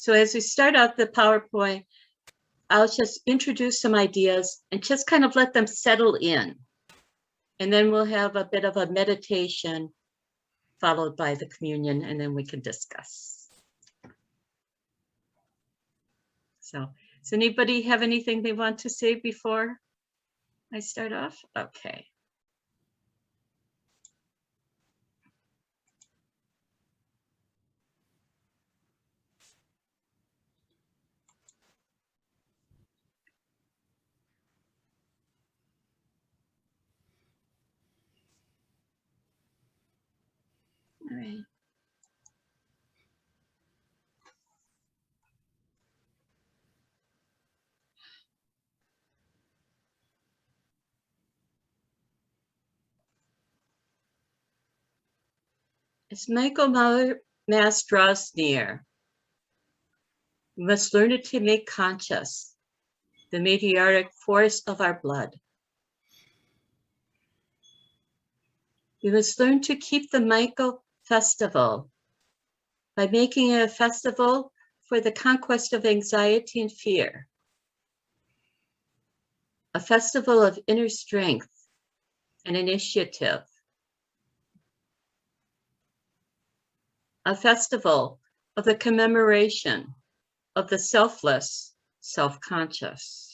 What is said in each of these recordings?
So as we start out the PowerPoint, I'll just introduce some ideas and just kind of let them settle in. And then we'll have a bit of a meditation followed by the communion, and then we can discuss. So does anybody have anything they want to say before I start off? Okay. All right. As Michaelmas draws near, we must learn to make conscious the meteoric force of our blood. We must learn to keep the Michael festival by making it a festival for the conquest of anxiety and fear, a festival of inner strength and initiative, a festival of the commemoration of the selfless, self-conscious.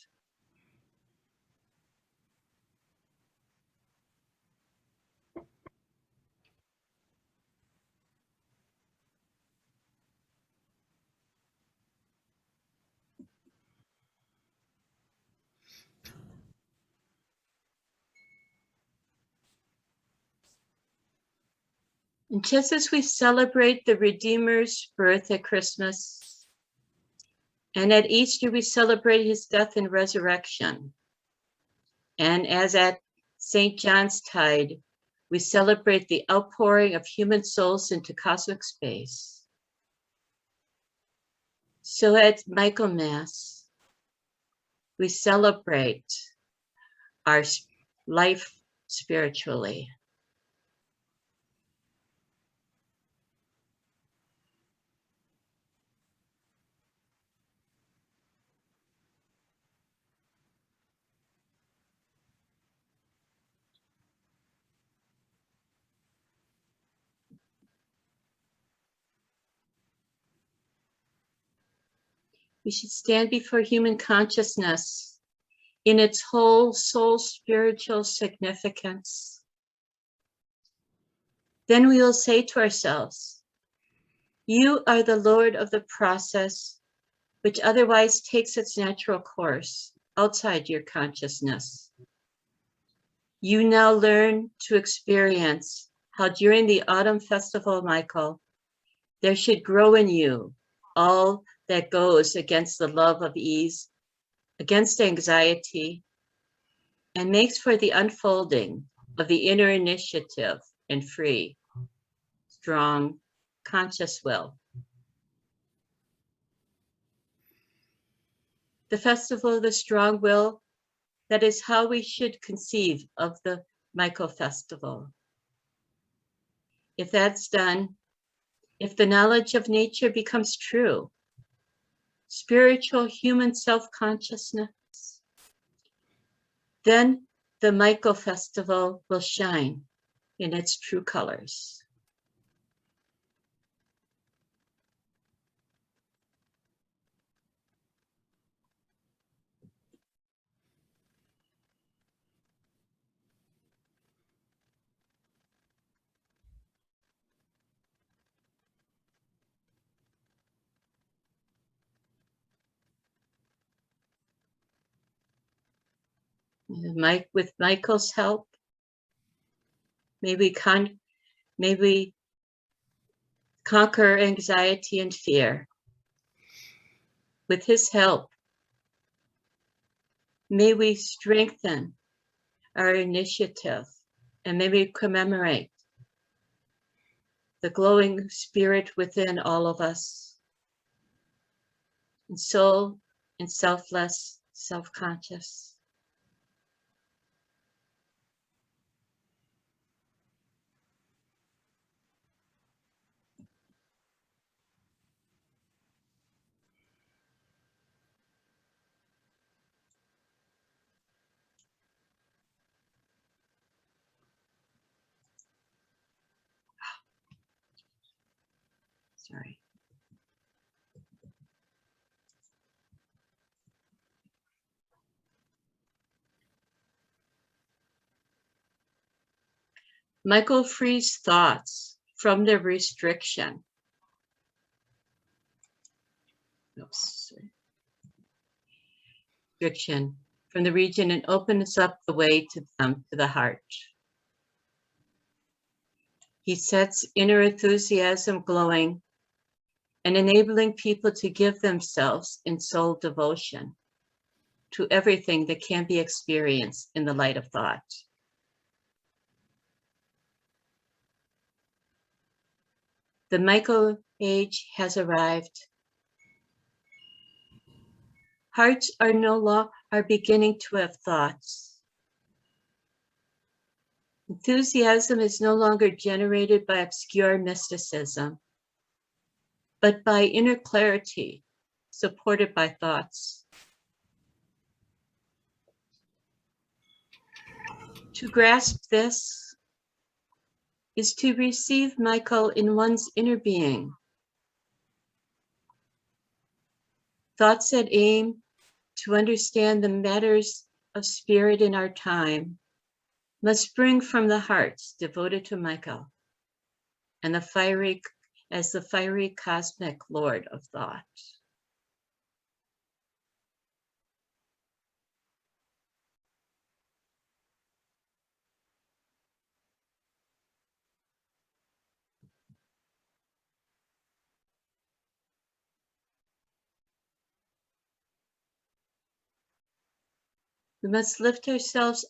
And just as we celebrate the Redeemer's birth at Christmas, and at Easter we celebrate his death and resurrection, and as at St. John's Tide, we celebrate the outpouring of human souls into cosmic space. So at Michaelmas, we celebrate our life spiritually. We should stand before human consciousness in its whole soul spiritual significance. Then we will say to ourselves, you are the Lord of the process, which otherwise takes its natural course outside your consciousness. You now learn to experience how during the autumn festival, Michael, there should grow in you all that goes against the love of ease, against anxiety, and makes for the unfolding of the inner initiative and free, strong, conscious will. The festival of the strong will, that is how we should conceive of the Michael festival. If that's done, if the knowledge of nature becomes true, spiritual human self-consciousness, then the Michael festival will shine in its true colors. With Michael's help, may we conquer anxiety and fear. With his help, may we strengthen our initiative, and may we commemorate the glowing spirit within all of us, in soul and selfless, self-conscious. Sorry. Michael frees thoughts from their restriction. Restriction from the region and opens up the way to them, to the heart. He sets inner enthusiasm glowing and enabling people to give themselves in soul devotion to everything that can be experienced in the light of thought. The Michael age has arrived. Hearts are beginning to have thoughts. Enthusiasm is no longer generated by obscure mysticism, but by inner clarity, supported by thoughts. To grasp this is to receive Michael in one's inner being. Thoughts that aim to understand the matters of spirit in our time must spring from the hearts devoted to Michael and the fiery cosmic Lord of thought. We must lift ourselves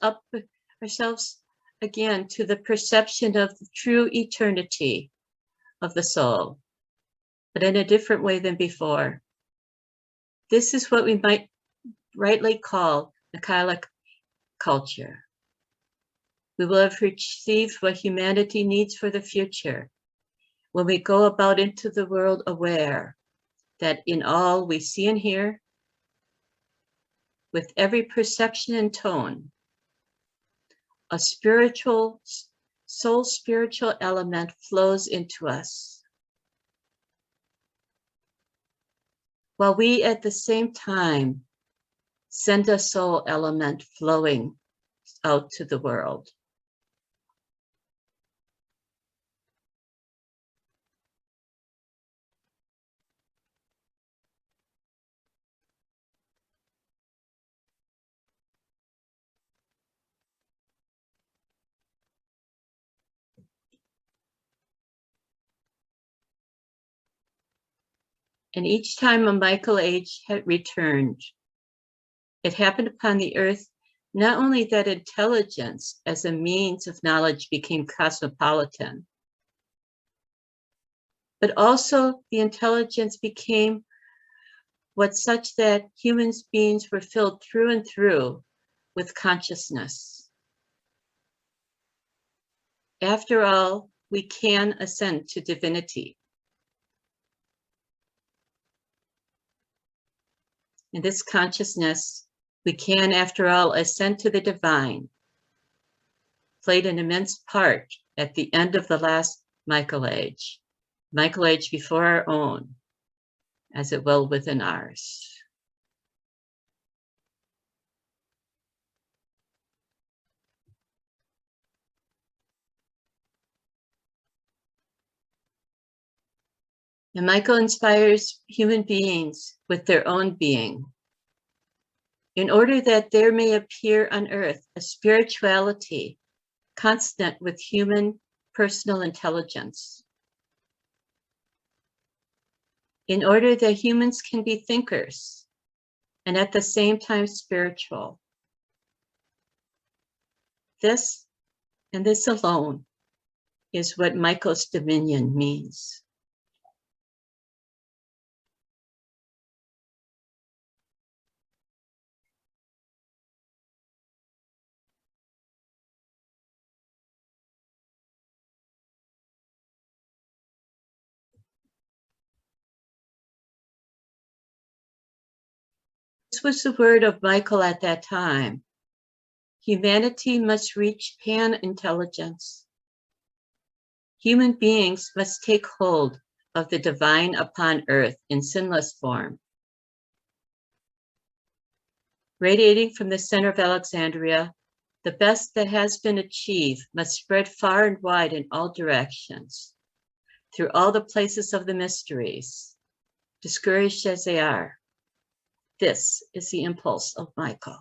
again to the perception of the true eternity of the soul, but in a different way than before. This is what we might rightly call Michaelic culture. We will have received what humanity needs for the future when we go about into the world aware that in all we see and hear, with every perception and tone, a spiritual element flows into us, while we at the same time send a soul element flowing out to the world. And each time a Michael age had returned, it happened upon the earth not only that intelligence as a means of knowledge became cosmopolitan, but also the intelligence became such that human beings were filled through and through with consciousness. After all, we can ascend to divinity. In this consciousness, we can, after all, ascend to the divine, played an immense part at the end of the last Michael age before our own, as it will within ours. And Michael inspires human beings with their own being, in order that there may appear on earth a spirituality consonant with human personal intelligence, in order that humans can be thinkers and at the same time spiritual. This, and this alone, is what Michael's dominion means. This was the word of Michael at that time. Humanity must reach pan-intelligence. Human beings must take hold of the divine upon earth in sinless form. Radiating from the center of Alexandria, the best that has been achieved must spread far and wide in all directions, through all the places of the mysteries, discouraged as they are. This is the impulse of Michael.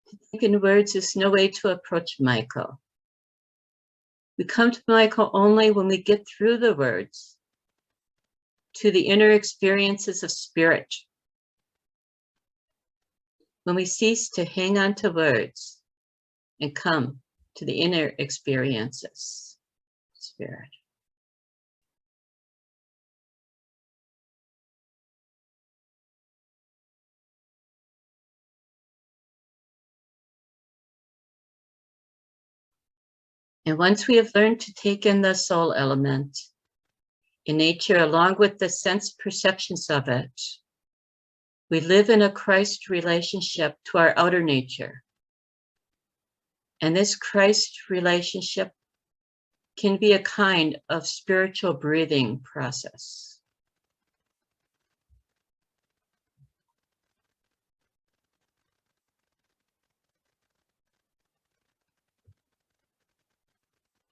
To think in words is no way to approach Michael. We come to Michael only when we get through the words to the inner experiences of spirit. When we cease to hang on to words and come to the inner experiences, spirit. And once we have learned to take in the soul element in nature along with the sense perceptions of it, we live in a Christ relationship to our outer nature. And this Christ relationship can be a kind of spiritual breathing process.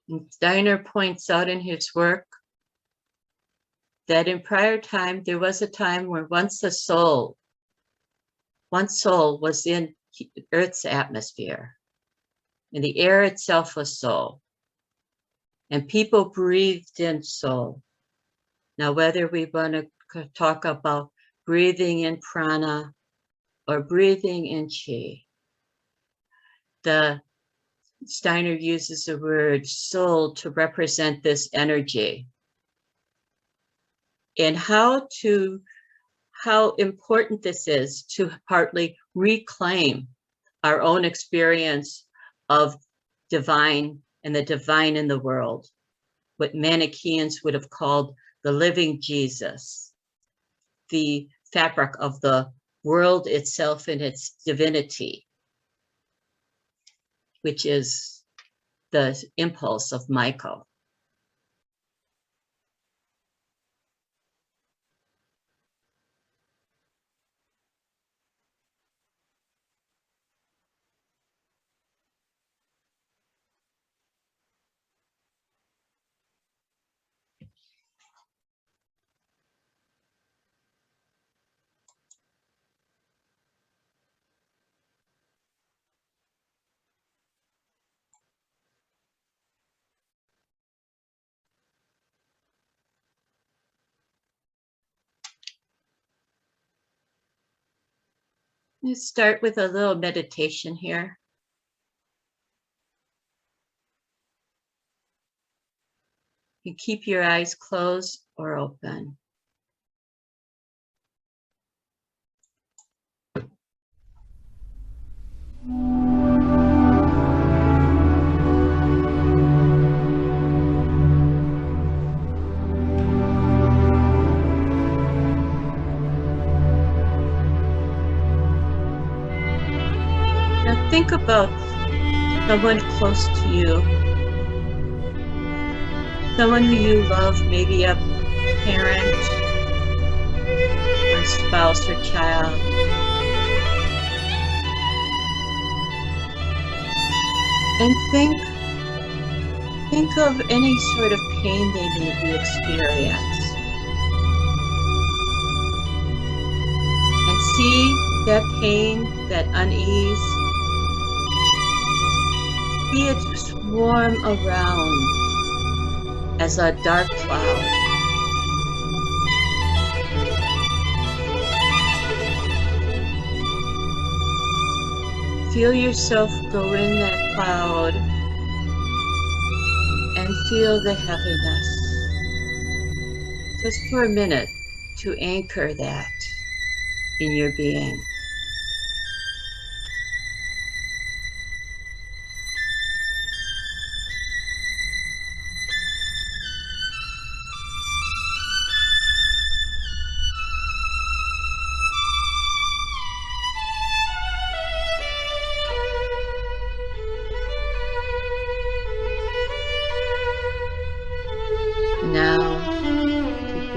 And Steiner points out in his work that in prior time, there was a time where one soul was in Earth's atmosphere, and the air itself was soul, and people breathed in soul. Now, whether we want to talk about breathing in prana or breathing in chi, the Steiner uses the word soul to represent this energy. And how important this is to partly reclaim our own experience of divine and the divine in the world, what Manichaeans would have called the living Jesus, the fabric of the world itself and its divinity, which is the impulse of Michael. Let's start with a little meditation here. You keep your eyes closed or open. Now think about someone close to you, someone who you love, maybe a parent or a spouse or child. And think of any sort of pain they may experience. And see that pain, that unease, see it swarm around as a dark cloud. Feel yourself go in that cloud and feel the heaviness. Just for a minute to anchor that in your being.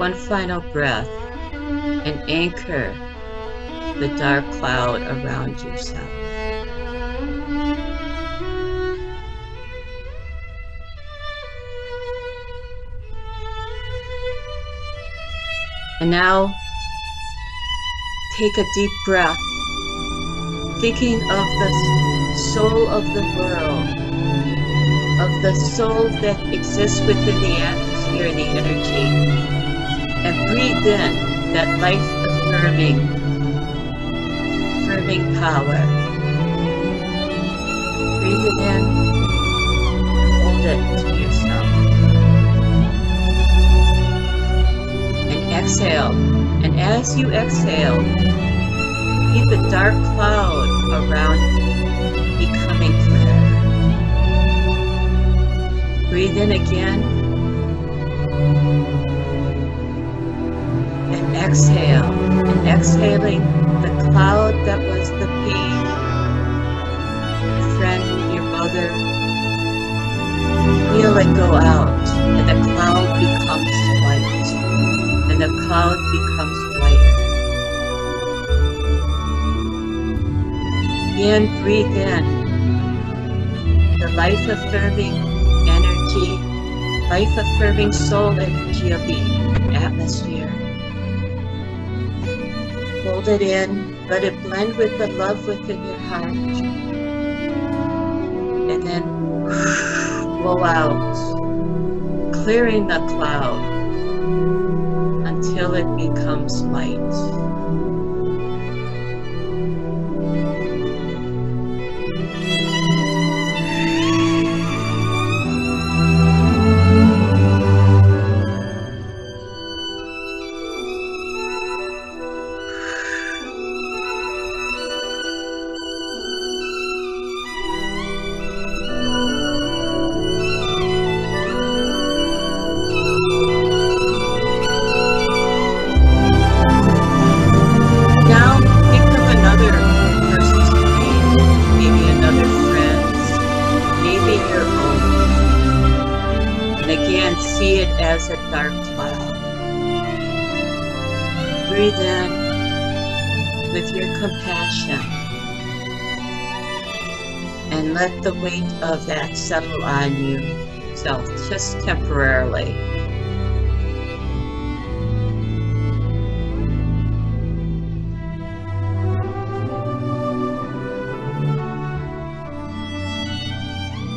one final breath and anchor the dark cloud around yourself. And now, take a deep breath, thinking of the soul of the world, of the soul that exists within the atmosphere and the energy, and breathe in that life-affirming power. Breathe it in, hold it to yourself. And exhale. And as you exhale, keep the dark cloud around you becoming clear. Breathe in again. And exhale. And exhaling the cloud that was the pain, your friend, your mother. Feel it go out, and the cloud becomes white. And the cloud becomes lighter. Again, breathe in the life-affirming energy, life-affirming soul energy of the atmosphere. Hold it in, let it blend with the love within your heart. And then blow out, clearing the cloud until it becomes light. As a dark cloud. Breathe in with your compassion and let the weight of that settle on yourself just temporarily.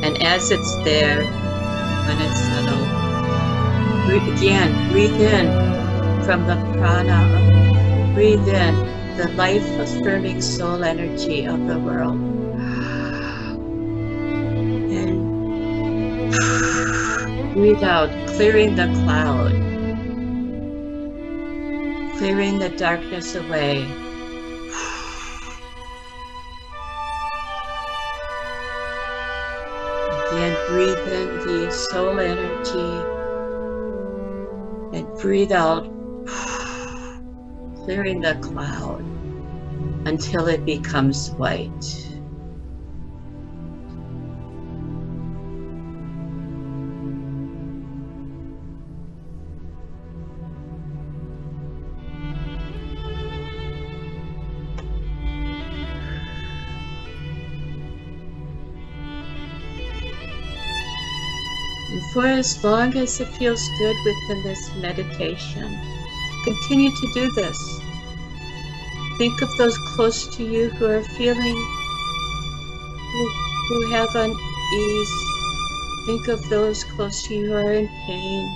And as it's there, when it's settled, again, breathe in from the prana. Breathe in the life-affirming soul energy of the world. And breathe out, clearing the cloud, clearing the darkness away. Again, breathe in the soul energy. And breathe out, clearing the cloud until it becomes white. And for as long as it feels good within this meditation, continue to do this. Think of those close to you who are feeling, who have unease. Think of those close to you who are in pain.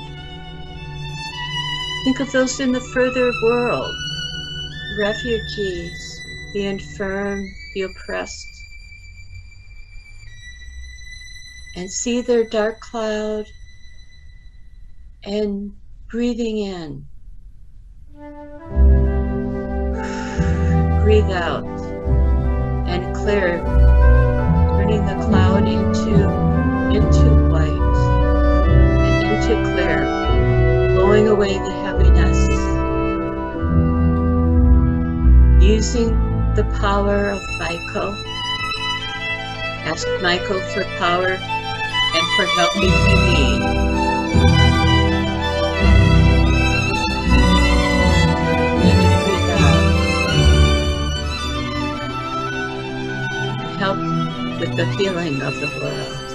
Think of those in the further world, refugees, the infirm, the oppressed. And see their dark cloud and breathing in. Breathe out and clear, turning the cloud into white and into clear, blowing away the heaviness. Using the power of Michael. Ask Michael for power and for help if you need. the healing of the world.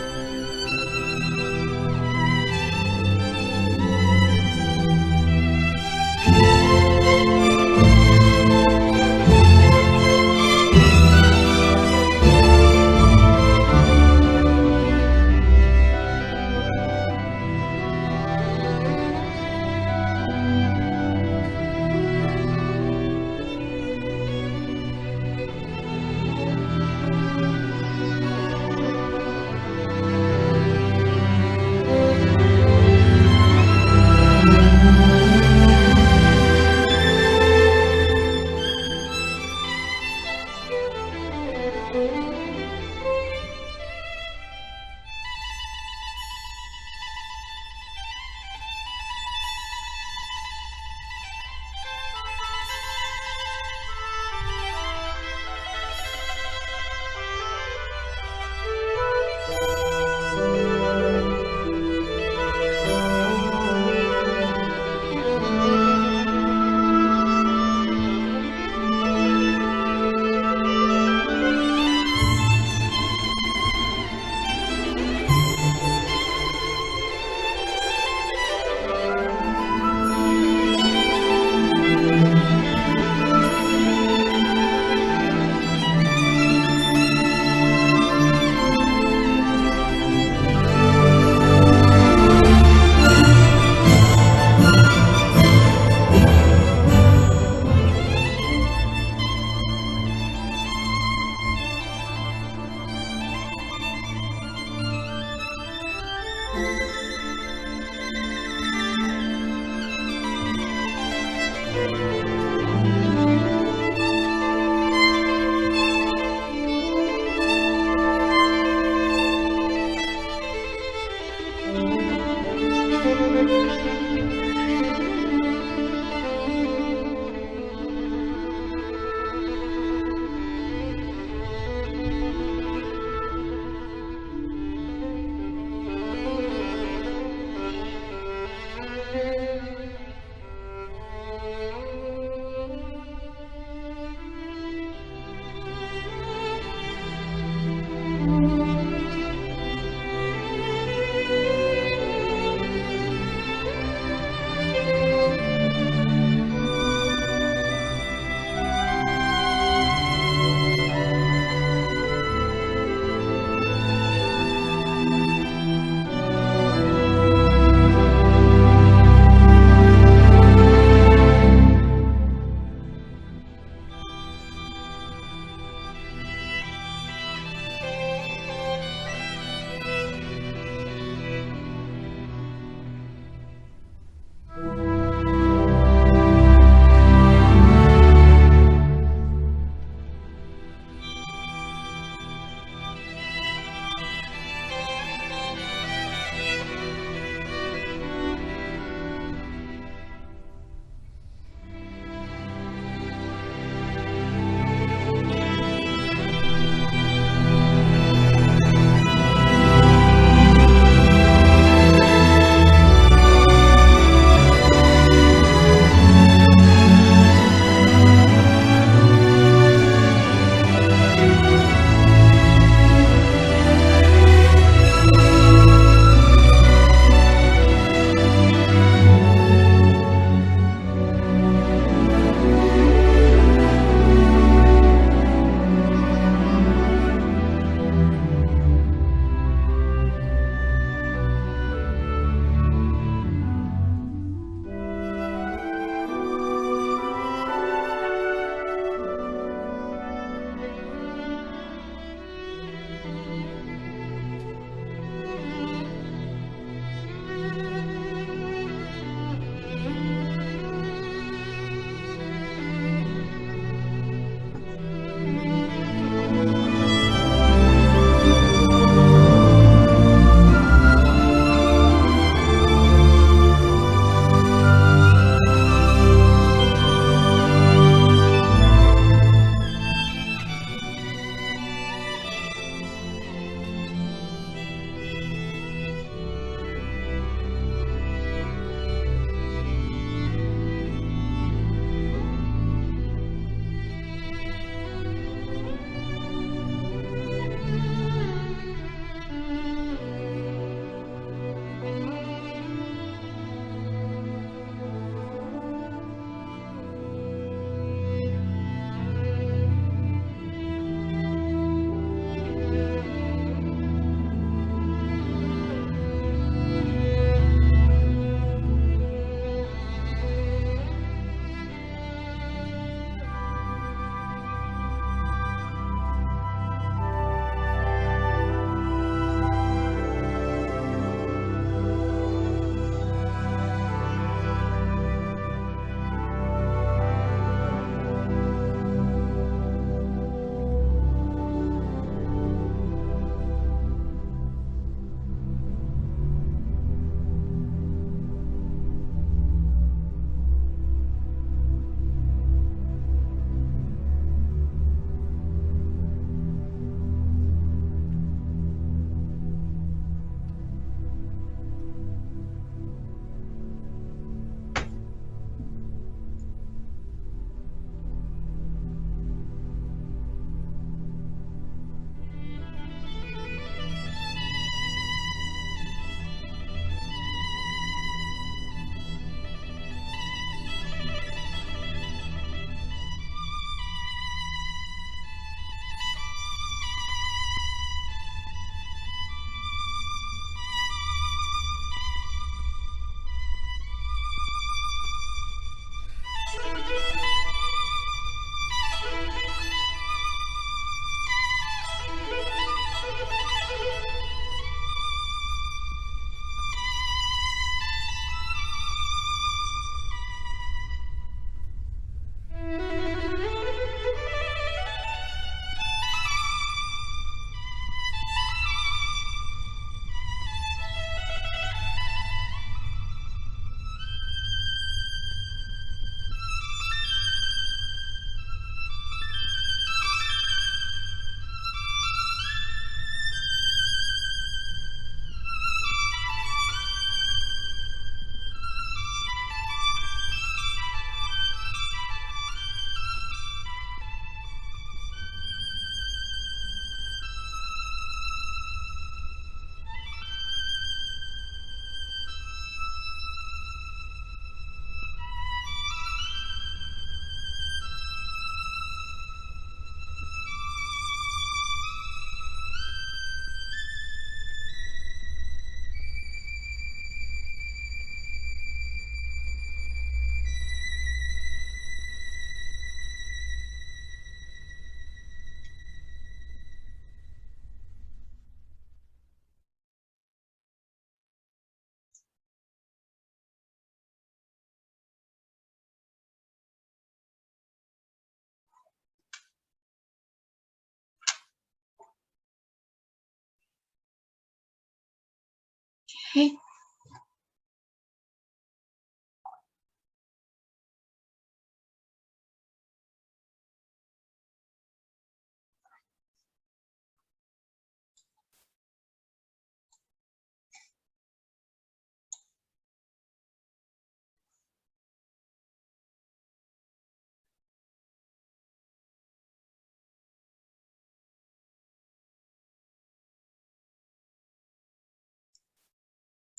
Okay.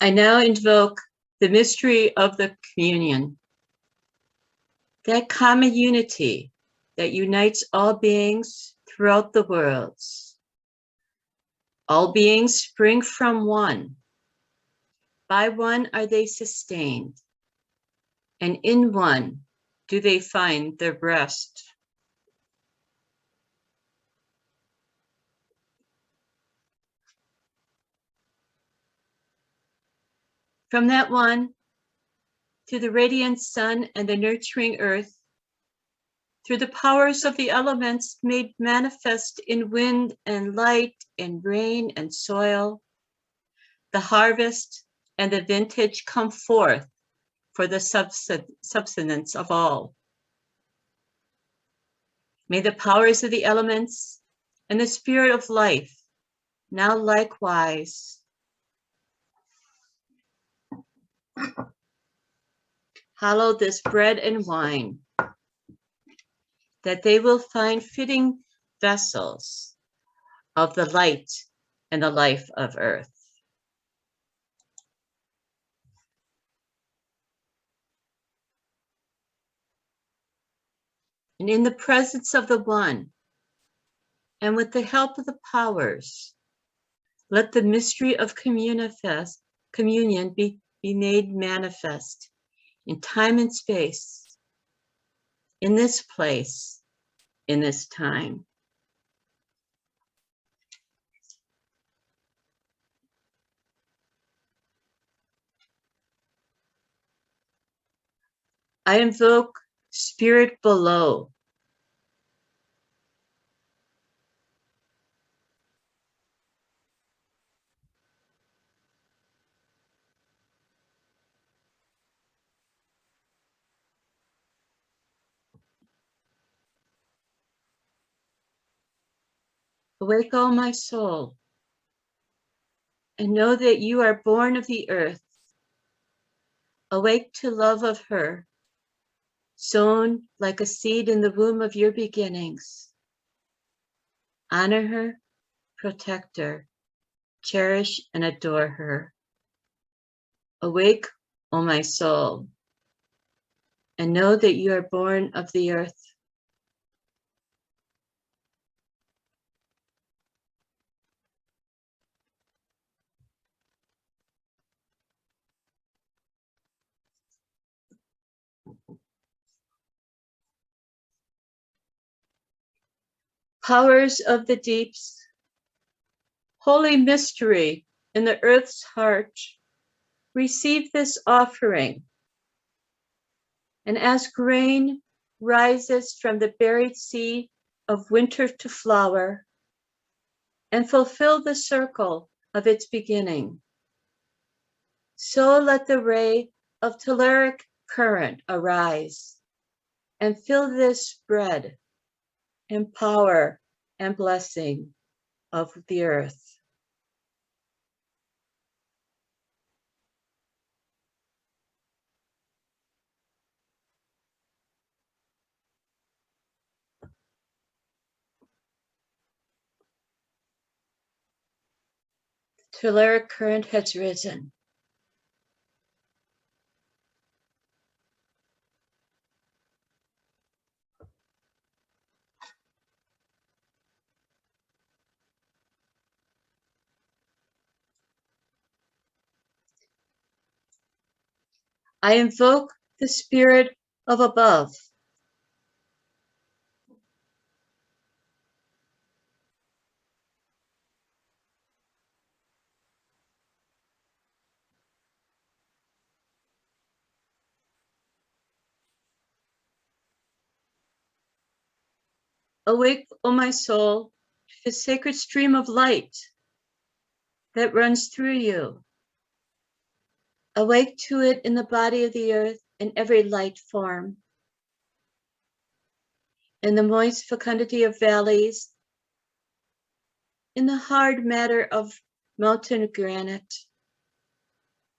I now invoke the mystery of the communion, that common unity that unites all beings throughout the worlds. All beings spring from one. By one are they sustained, and in one do they find their rest. From that one, to the radiant sun and the nurturing earth, through the powers of the elements made manifest in wind and light and rain and soil, the harvest and the vintage come forth for the subsistence of all. May the powers of the elements and the spirit of life now likewise hallow this bread and wine, that they will find fitting vessels of the light and the life of earth. And in the presence of the one, and with the help of the powers, let the mystery of communion be made manifest in time and space, in this place, in this time. I invoke spirit below. Awake, O my soul, and know that you are born of the earth. Awake to love of her, sown like a seed in the womb of your beginnings. Honor her, protect her, cherish and adore her. Awake, O my soul, and know that you are born of the earth. Powers of the deeps, holy mystery in the earth's heart, receive this offering. And as grain rises from the buried seed of winter to flower, and fulfill the circle of its beginning, so let the ray of telluric current arise and fill this bread and power and blessing of the earth. Telluric current has risen. I invoke the spirit of above. Awake, O my soul, to the sacred stream of light that runs through you. Awake to it in the body of the earth in every light form. In the moist fecundity of valleys, in the hard matter of mountain granite,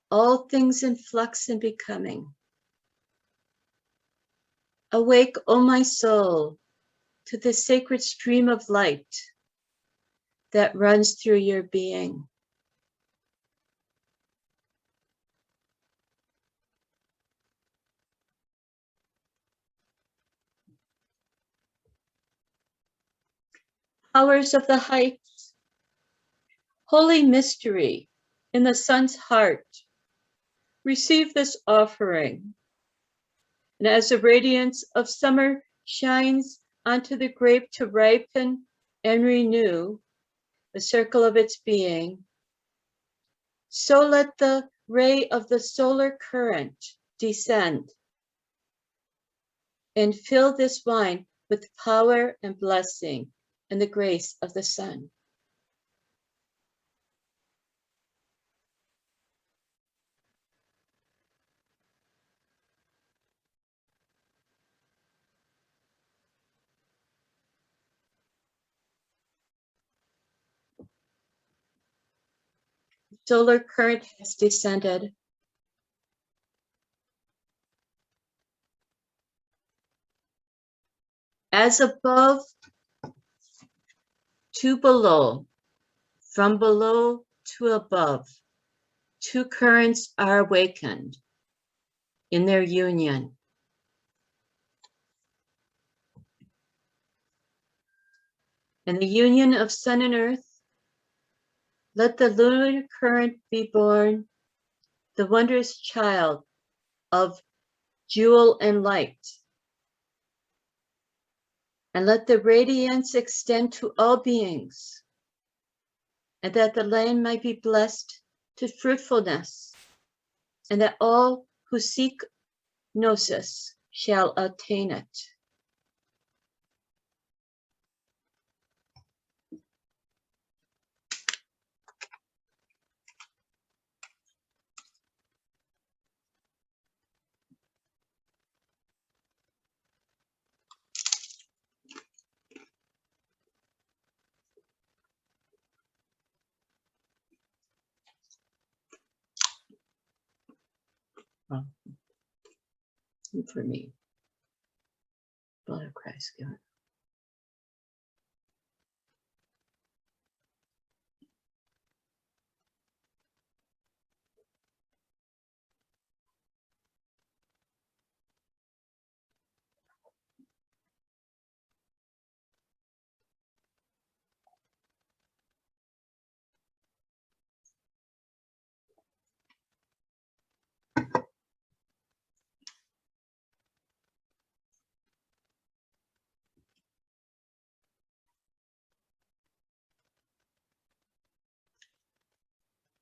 all things in flux and becoming. Awake, O my soul, to the sacred stream of light that runs through your being. Powers of the heights, holy mystery in the sun's heart, receive this offering. And as the radiance of summer shines onto the grape to ripen and renew the circle of its being, so let the ray of the solar current descend and fill this wine with power and blessing and the grace of the sun. Solar current has descended. As above to below, from below to above, two currents are awakened in their union. In the union of sun and earth, let the lunar current be born, the wondrous child of jewel and light. And let the radiance extend to all beings, and that the land might be blessed to fruitfulness, and that all who seek gnosis shall attain it. For me, blood of Christ given.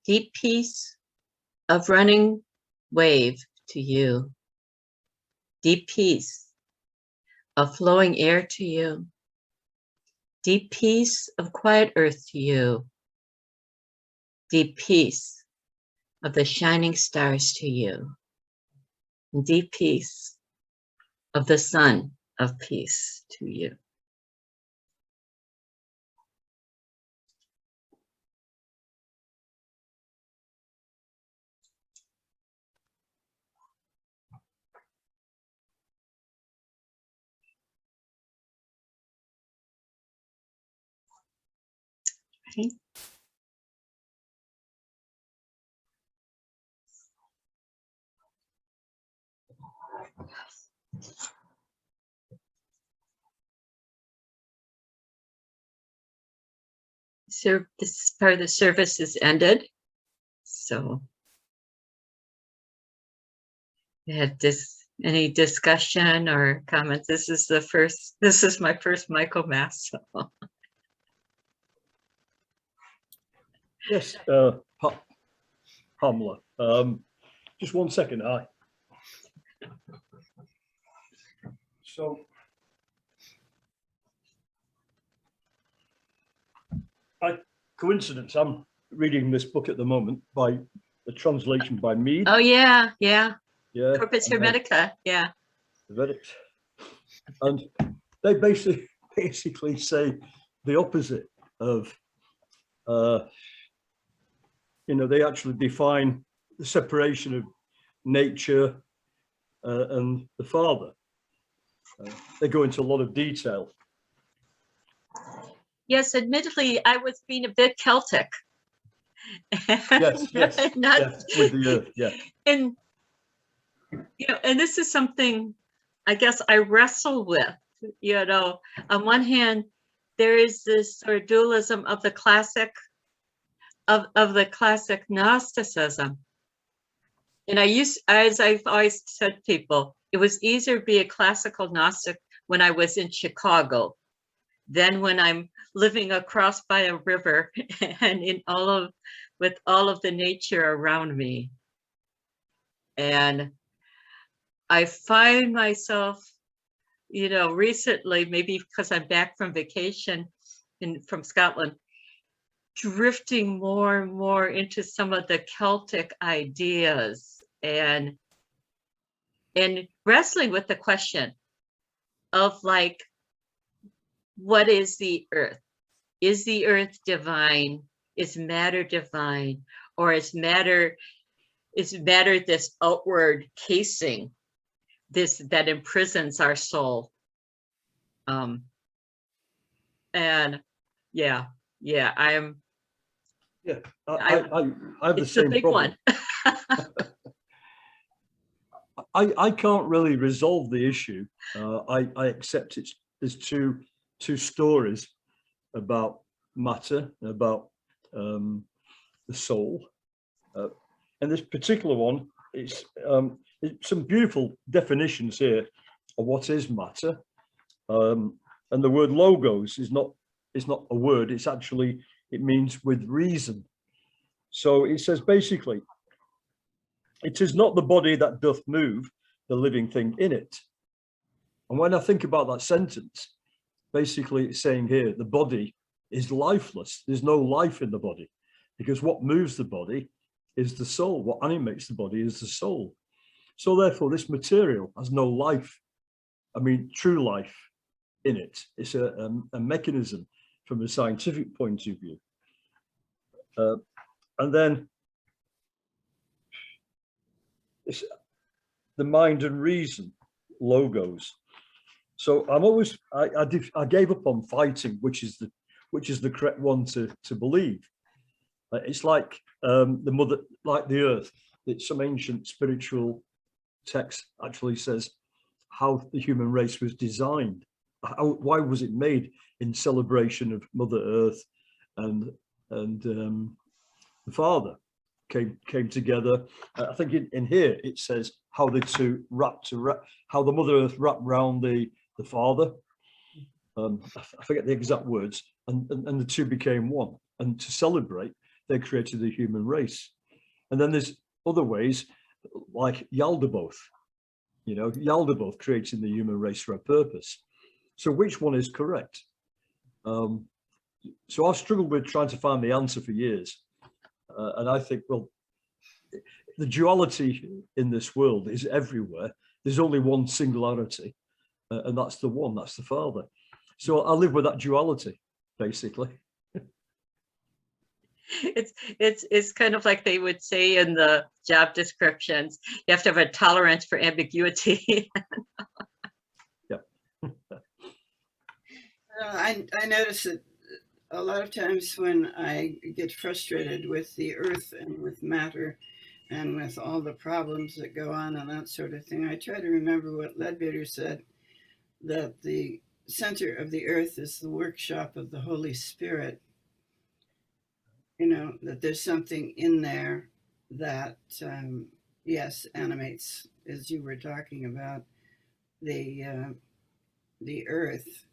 Deep peace of running wave to you. Deep peace of flowing air to you. Deep peace of quiet earth to you. Deep peace of the shining stars to you. And deep peace of the sun of peace to you. Okay. So this part of the service is ended. So we had any discussion or comments? This is my first Michaelmas. So. Yes, Pamela. Just 1 second, So by coincidence, I'm reading this book at the moment by a translation by Mead. Oh, yeah, yeah. Yeah. Corpus and then Hermetica, yeah. Hermetic. And they basically say the opposite of, they actually define the separation of nature and the Father. They go into a lot of detail. Yes, admittedly, I was being a bit Celtic. Yes, with the earth, yeah. And, and this is something I guess I wrestle with, on one hand, there is this sort of dualism of the classic, of the classic Gnosticism. And as I've always said to people, it was easier to be a classical Gnostic when I was in Chicago than when I'm living across by a river and with all of the nature around me. And I find myself, recently, maybe because I'm back from vacation from Scotland, drifting more and more into some of the Celtic ideas and wrestling with the question of like, what is the earth? Is the earth divine? Is matter divine? Or is matter this outward casing, that imprisons our soul? And yeah, I have the same big problem. One. I can't really resolve the issue. I accept there's two stories about matter, about the soul. And this particular one, it's some beautiful definitions here of what is matter. And the word logos is not a word, it means with reason. So it says basically, it is not the body that doth move the living thing in it. And when I think about that sentence, basically it's saying here, the body is lifeless. There's no life in the body, because what moves the body is the soul. What animates the body is the soul. So therefore, this material has no life. I mean, true life in it. It's a mechanism from a scientific point of view. And then it's the mind and reason, logos. So I'm always, I gave up on fighting, which is the correct one to believe. It's like the mother, like the earth. That some ancient spiritual text actually says how the human race was designed. Why was it made in celebration of Mother Earth and the Father came together. I think in here it says how the two how the Mother Earth wrapped round the Father. I forget the exact words, and the two became one. And to celebrate, they created the human race. And then there's other ways, like Yaldabaoth. Yaldabaoth creating the human race for a purpose. So which one is correct? So I've struggled with trying to find the answer for years. And I think, well, the duality in this world is everywhere. There's only one singularity, and that's the one, that's the Father. So I live with that duality, basically. It's kind of like they would say in the job descriptions, you have to have a tolerance for ambiguity. Yeah. I notice that a lot of times when I get frustrated with the earth and with matter and with all the problems that go on and that sort of thing, I try to remember what Leadbeater said, that the center of the earth is the workshop of the Holy Spirit. That there's something in there that, yes, animates, as you were talking about, the earth.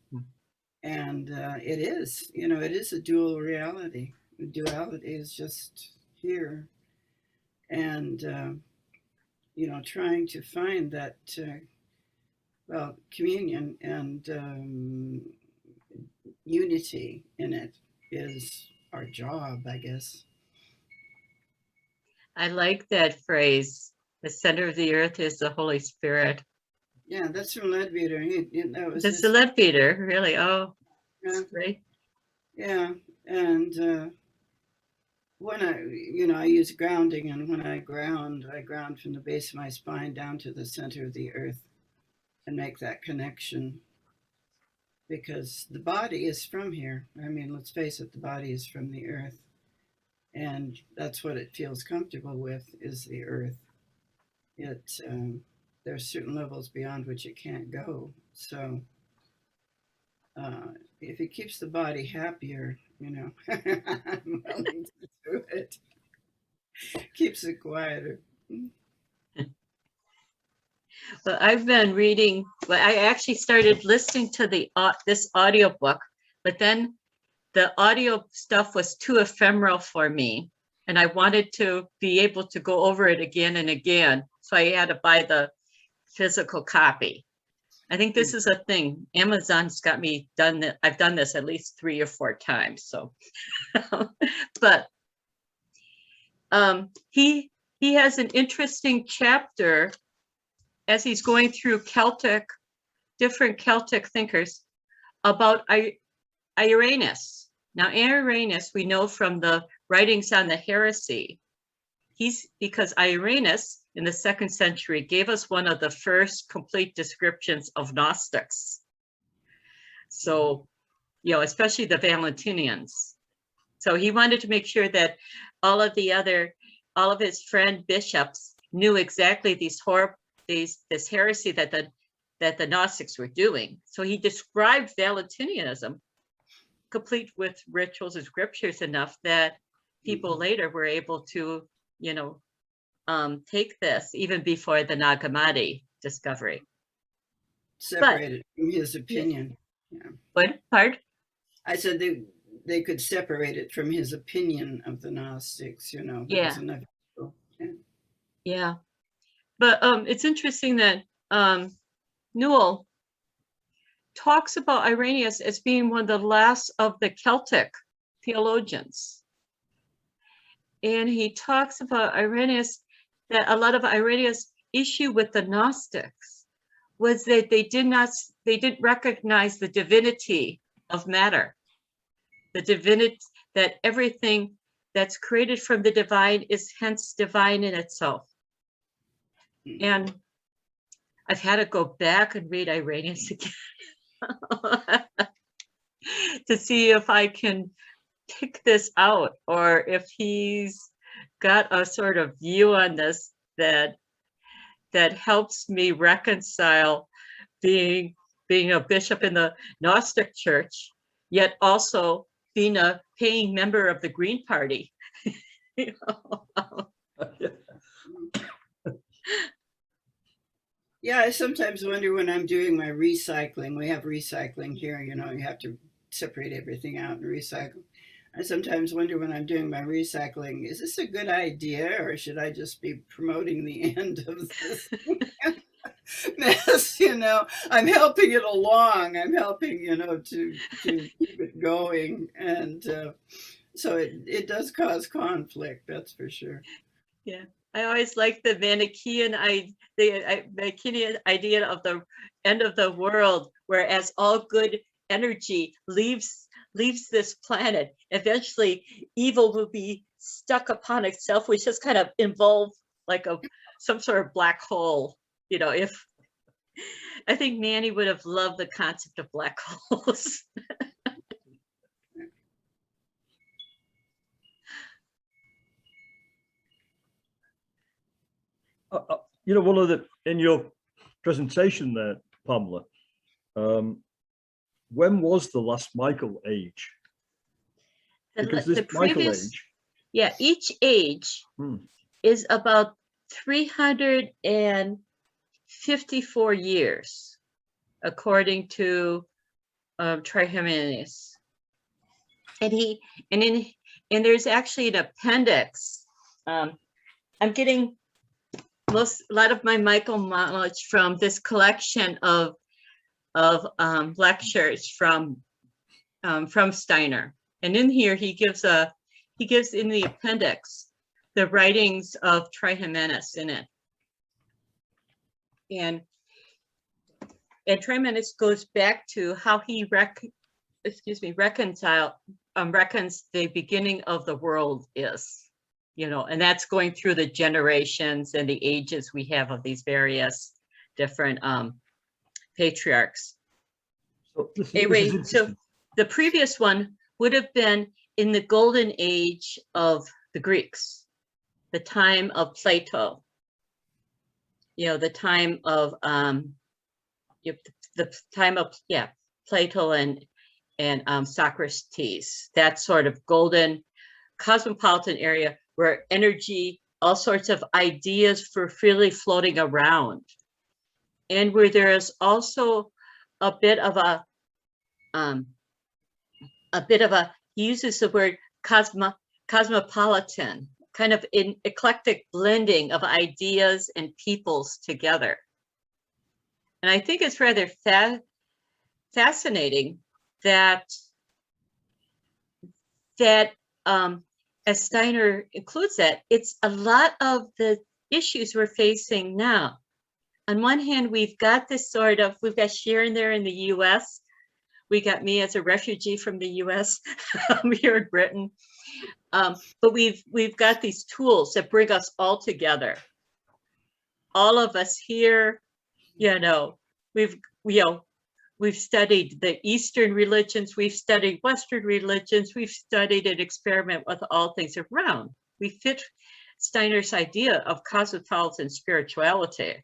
And it is a dual reality. The duality is just here. And, trying to find that, communion and unity in it is our job, I guess. I like that phrase. The center of the earth is the Holy Spirit. Yeah, that's from Leadbeater. That was That's his. the Leadbeater, really. Oh, Yeah, that's great. yeah. And when I use grounding, and when I ground from the base of my spine down to the center of the earth and make that connection. Because the body is from here. I mean, let's face it, the body is from the earth. And that's what it feels comfortable with, is the earth. There are certain levels beyond which it can't go. So if it keeps the body happier, I'm willing to do it. Keeps it quieter. Well, I've been reading, well, I actually started listening to this audiobook, but then the audio stuff was too ephemeral for me. And I wanted to be able to go over it again and again. So I had to buy the physical copy. I think this is a thing. Amazon's got me done that. I've done this at least 3 or 4 times. So, but he has an interesting chapter as he's going through different Celtic thinkers about Irenaeus. Now, Irenaeus, we know from the writings on the heresy, because Irenaeus in the 2nd century gave us one of the first complete descriptions of Gnostics. So, especially the Valentinians. So he wanted to make sure that all of his friend bishops knew exactly this heresy that the Gnostics were doing. So he described Valentinianism complete with rituals and scriptures enough that people later were able to, take this even before the Nag Hammadi discovery. Separated from his opinion. Yeah. What part? I said they could separate it from his opinion of the Gnostics, Yeah. Yeah. Yeah. But it's interesting that Newell talks about Irenaeus as being one of the last of the Celtic theologians. And he talks about Irenaeus, that a lot of Irenaeus' issue with the Gnostics was that they didn't recognize the divinity of matter. The divinity, that everything that's created from the divine is hence divine in itself. And I've had to go back and read Irenaeus again to see if I can pick this out, or if he's got a sort of view on this that helps me reconcile being a bishop in the Gnostic Church, yet also being a paying member of the Green Party. Yeah, I sometimes wonder when I'm doing my recycling. We have recycling here, you have to separate everything out and recycle. I sometimes wonder when I'm doing my recycling, is this a good idea, or should I just be promoting the end of this mess? I'm helping it along. I'm helping, to keep it going. And so it does cause conflict, that's for sure. Yeah. I always like the Manichaean idea of the end of the world, whereas all good energy leaves this planet. Eventually, evil will be stuck upon itself, which just kind of involve like some sort of black hole. If I think Manny would have loved the concept of black holes. One of in your presentation there, Pamela, when was the last Michael age? Because this Michael age. Yeah, each age is about 354 years, according to Trihymenius. And there's actually an appendix. I'm getting a lot of my Michael knowledge from this collection of lectures from Steiner. And in here he gives in the appendix the writings of Trihemenus in it. And Trihemenus goes back to how he reckons the beginning of the world is, and that's going through the generations and the ages we have of these various different patriarchs. So this Anyway, is so interesting. the previous one would have been in the golden age of the Greeks, the time of Plato, the time of Plato and Socrates, that sort of golden cosmopolitan area where energy, all sorts of ideas were freely floating around, and where there is also a bit of a he uses the word cosmopolitan, kind of an eclectic blending of ideas and peoples together. And I think it's rather fascinating that as Steiner includes that, it's a lot of the issues we're facing now. On one hand, we've got Sharon there in the US. We got me as a refugee from the US here in Britain. But we've got these tools that bring us all together. All of us here, we've studied the Eastern religions, we've studied Western religions, we've studied and experiment with all things around. We fit Steiner's idea of cosmopolitan spirituality.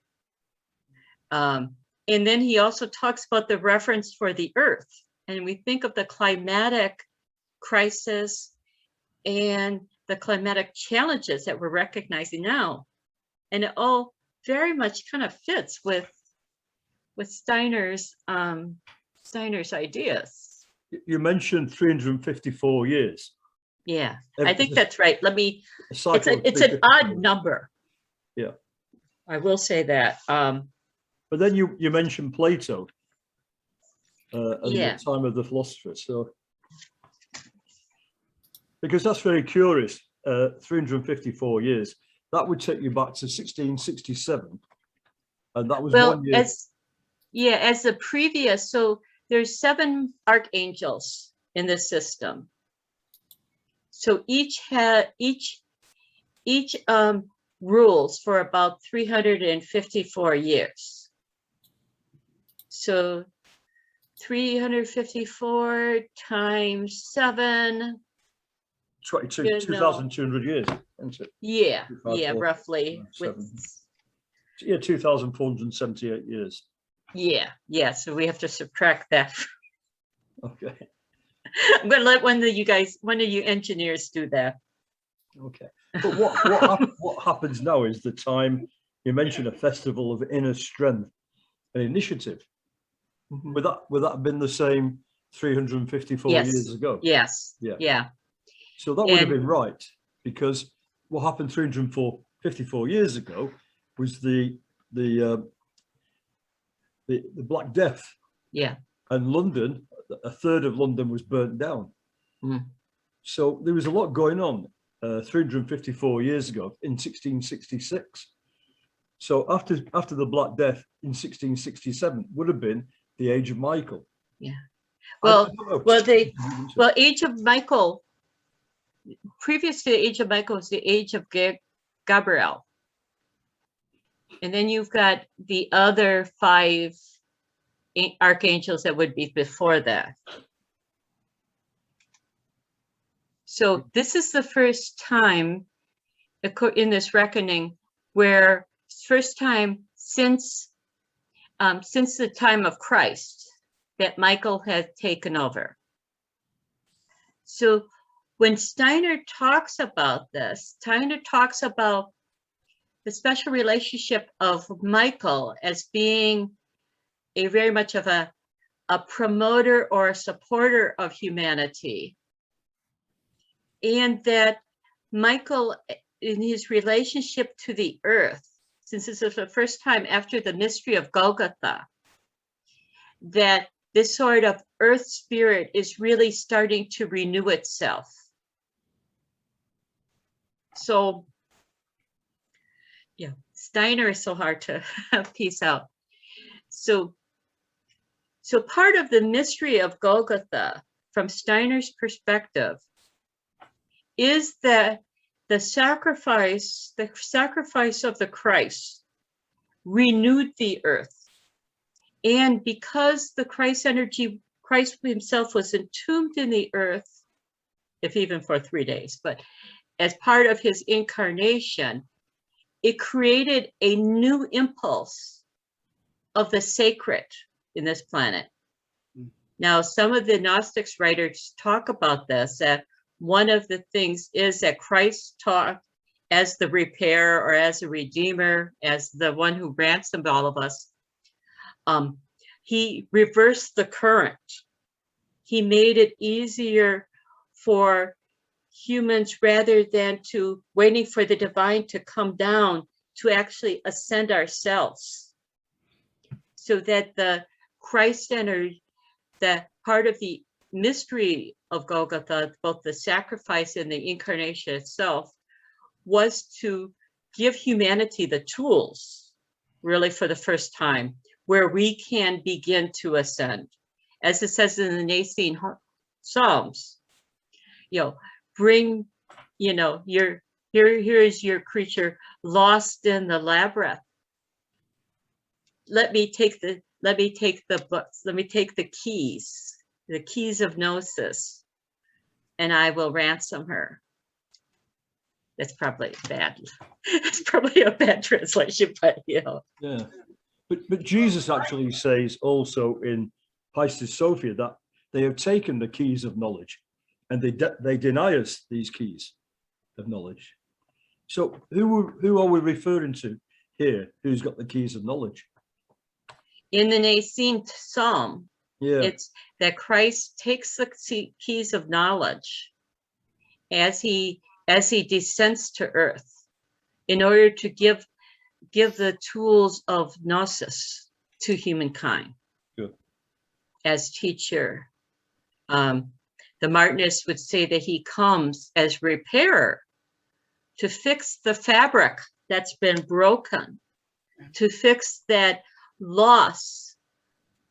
And then he also talks about the reference for the earth. And we think of the climatic crisis and the climatic challenges that we're recognizing now. And it all very much kind of fits with Steiner's ideas. You mentioned 354 years. Yeah, I think that's right. It's an odd number. Yeah. I will say that. But then you mentioned Plato and Yeah. the time of the philosophers. So, because that's very curious, 354 years, that would take you back to 1667. And that was 1 year. As the previous, so there's 7 archangels in this system. So each rules for about 354 years. So 354 times 7. 2,200 years, isn't it? Yeah, roughly. 2,478 years. Yeah. So we have to subtract that. Okay. I'm going to let one of you engineers do that. Okay. But what happens now is the time you mentioned a festival of inner strength and initiative. Mm-hmm. Would that have been the same 354 years ago? Yes. Yeah. So that would have been right, because what happened 354 years ago was the Black Death. Yeah. And London, a third of London was burnt down. Mm. So there was a lot going on 354 years ago in 1666. So after the Black Death in 1667 would have been the Age of Michael. Yeah. Age of Michael, previous to the Age of Michael was the Age of Gabriel. And then you've got the other 5 archangels that would be before that. So this is the first time in this reckoning where first time since the time of Christ that Michael had taken over. So when Steiner talks about this, Steiner talks about the special relationship of Michael as being a very much of a promoter or a supporter of humanity. And that Michael, in his relationship to the earth, since this is the first time after the mystery of Golgotha, that this sort of earth spirit is really starting to renew itself. So Yeah, Steiner is so hard to piece out. So part of the mystery of Golgotha, from Steiner's perspective, is that the sacrifice of the Christ renewed the earth. And because the Christ energy, Christ himself was entombed in the earth, if even for 3 days, but as part of his incarnation, it created a new impulse of the sacred in this planet. Now, some of the Gnostics writers talk about this, that one of the things is that Christ taught as the repairer or as a redeemer, as the one who ransomed all of us. He reversed the current. He made it easier for humans, rather than to waiting for the divine to come down, to actually ascend ourselves, so that the Christ-centered, that part of the mystery of Golgotha, both the sacrifice and the incarnation itself, was to give humanity the tools, really for the first time, where we can begin to ascend. As it says in the Nicene Psalms, bring, here is your creature lost in the labyrinth. Let me take the books, let me take the keys of Gnosis, and I will ransom her. That's probably bad. It's probably a bad translation, but Yeah. But Jesus actually says also in Pistis Sophia that they have taken the keys of knowledge, and they deny us these keys of knowledge. So who are we referring to here? Who's got the keys of knowledge? In the Nicene Psalm, it's that Christ takes the keys of knowledge as he descends to earth, in order to give the tools of Gnosis to humankind. Good. As teacher. The Martionists would say that he comes as repairer to fix the fabric that's been broken, to fix that loss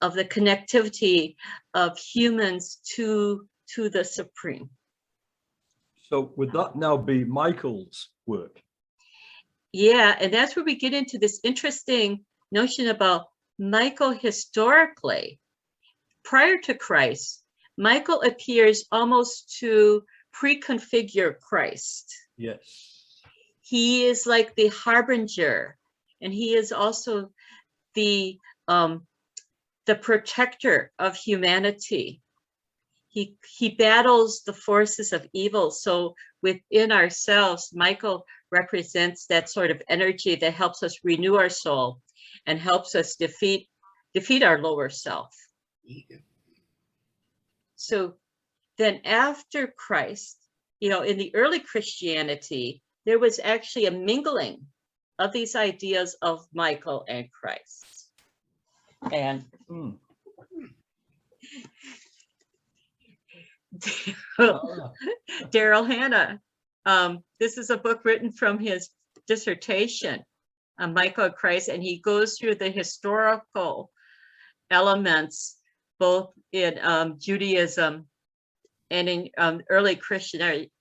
of the connectivity of humans to the Supreme. So would that now be Michael's work? Yeah, and that's where we get into this interesting notion about Michael historically. Prior to Christ, Michael appears almost to preconfigure Christ. Yes. He is like the harbinger, and he is also the protector of humanity. He battles the forces of evil. So within ourselves, Michael represents that sort of energy that helps us renew our soul and helps us defeat our lower self. So then after Christ, in the early Christianity, there was actually a mingling of these ideas of Michael and Christ. And Daryl Hannah, this is a book written from his dissertation on Michael and Christ, and he goes through the historical elements, both in Judaism and in early Christianity,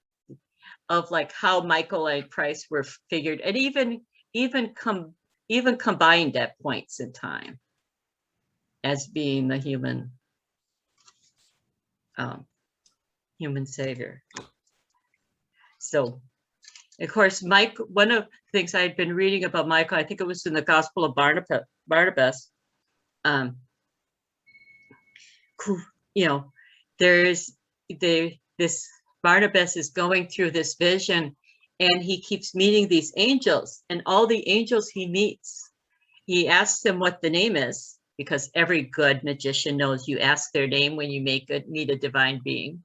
of like how Michael and Christ were figured, and even combined at points in time as being the human savior. So, of course, one of the things I had been reading about Michael, I think it was in the Gospel of Barnabas. This Barnabas is going through this vision, and he keeps meeting these angels, and all the angels he meets, he asks them what the name is, because every good magician knows you ask their name when you meet a divine being.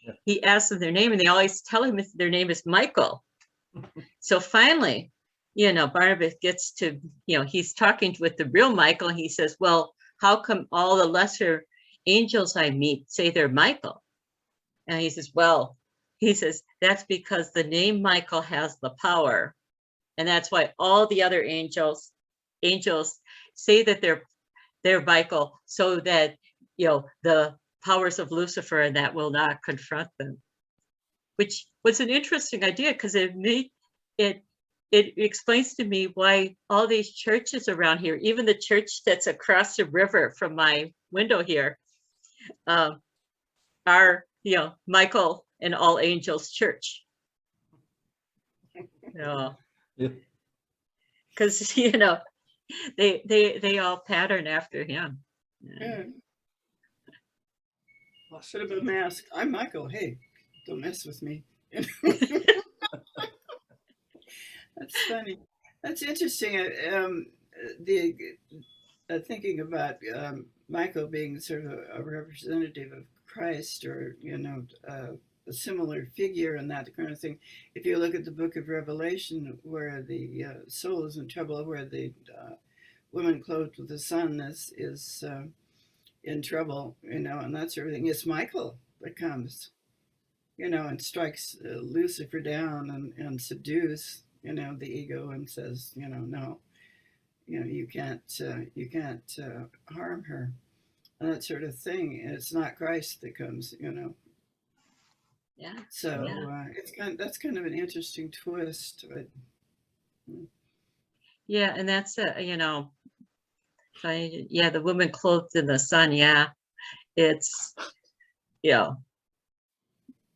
Yeah. He asks them their name, and they always tell him their name is Michael. So finally, Barnabas gets to, he's talking with the real Michael, and he says, well, how come all the lesser angels I meet say they're Michael? And he says, that's because the name Michael has the power And that's why all the other angels say that they're Michael, so that, you know, the powers of Lucifer and that will not confront them, which was an interesting idea, because it explains to me why all these churches around here, even the church that's across the river from my window here, are, you know, Michael and All Angels Church. Yeah. Because, you know, they all pattern after him. Yeah. I should have been masked. I'm Michael. Hey, don't mess with me. That's funny. That's interesting. Thinking about Michael being sort of a representative of Christ, or, you know, a similar figure and that kind of thing. If you look at the book of Revelation, where the soul is in trouble, where the woman clothed with the sun is in trouble, you know, and that sort of thing, it's Michael that comes, you know, and strikes Lucifer down and subdues, you know, the ego, and says, you know, no, you know, you can't harm her, and that sort of thing. It's not Christ that comes, you know. Yeah. So yeah. That's kind of an interesting twist. But, yeah, and that's you know, yeah, the woman clothed in the sun. Yeah, it's, you know,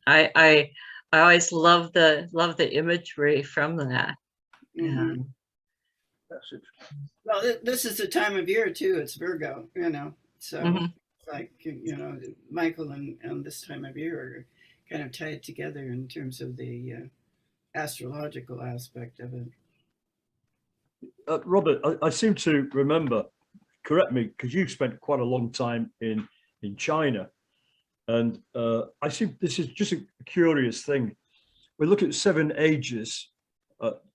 I always love the imagery from that. mm-hmm. That's it. Well, this is the time of year too. It's Virgo, you know. So it's like, you know, Michael and this time of year are kind of tied together in terms of the astrological aspect of it. Robert, I seem to remember, correct me, because you've spent quite a long time in China, and I see this is just a curious thing. We look at 7 ages,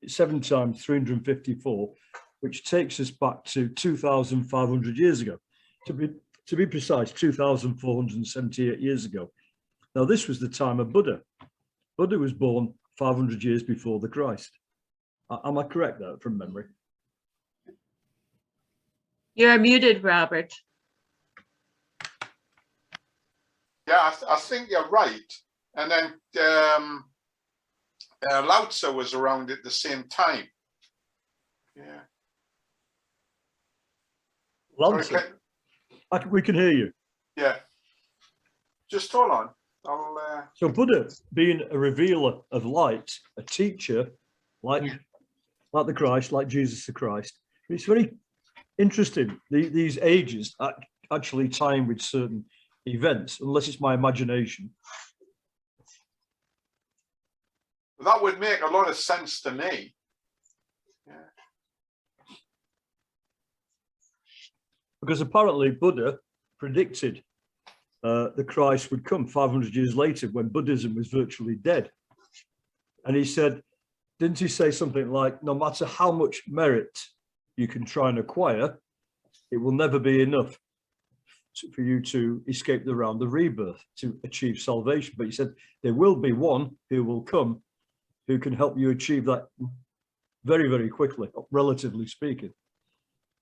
7 times 354, which takes us back to 2,500 years ago. To be precise, 2,478 years ago. Now, this was the time of Buddha. Buddha was born 500 years before the Christ. Am I correct there from memory? You're muted, Robert. Yeah, I think you're right. And then Lao Tzu was around at the same time. Yeah. Lao Tzu. We can hear you. Yeah. Just hold on. So Buddha, being a revealer of light, a teacher, like the Christ, like Jesus the Christ. It's very interesting. These ages actually tie in with certain events, unless it's my imagination. That would make a lot of sense to me. Yeah. Because apparently Buddha predicted the Christ would come 500 years later, when Buddhism was virtually dead. And he said, didn't he say something like, no matter how much merit you can try and acquire, it will never be enough for you to escape the round of rebirth, to achieve salvation. But he said, there will be one who will come who can help you achieve that very, very quickly, relatively speaking.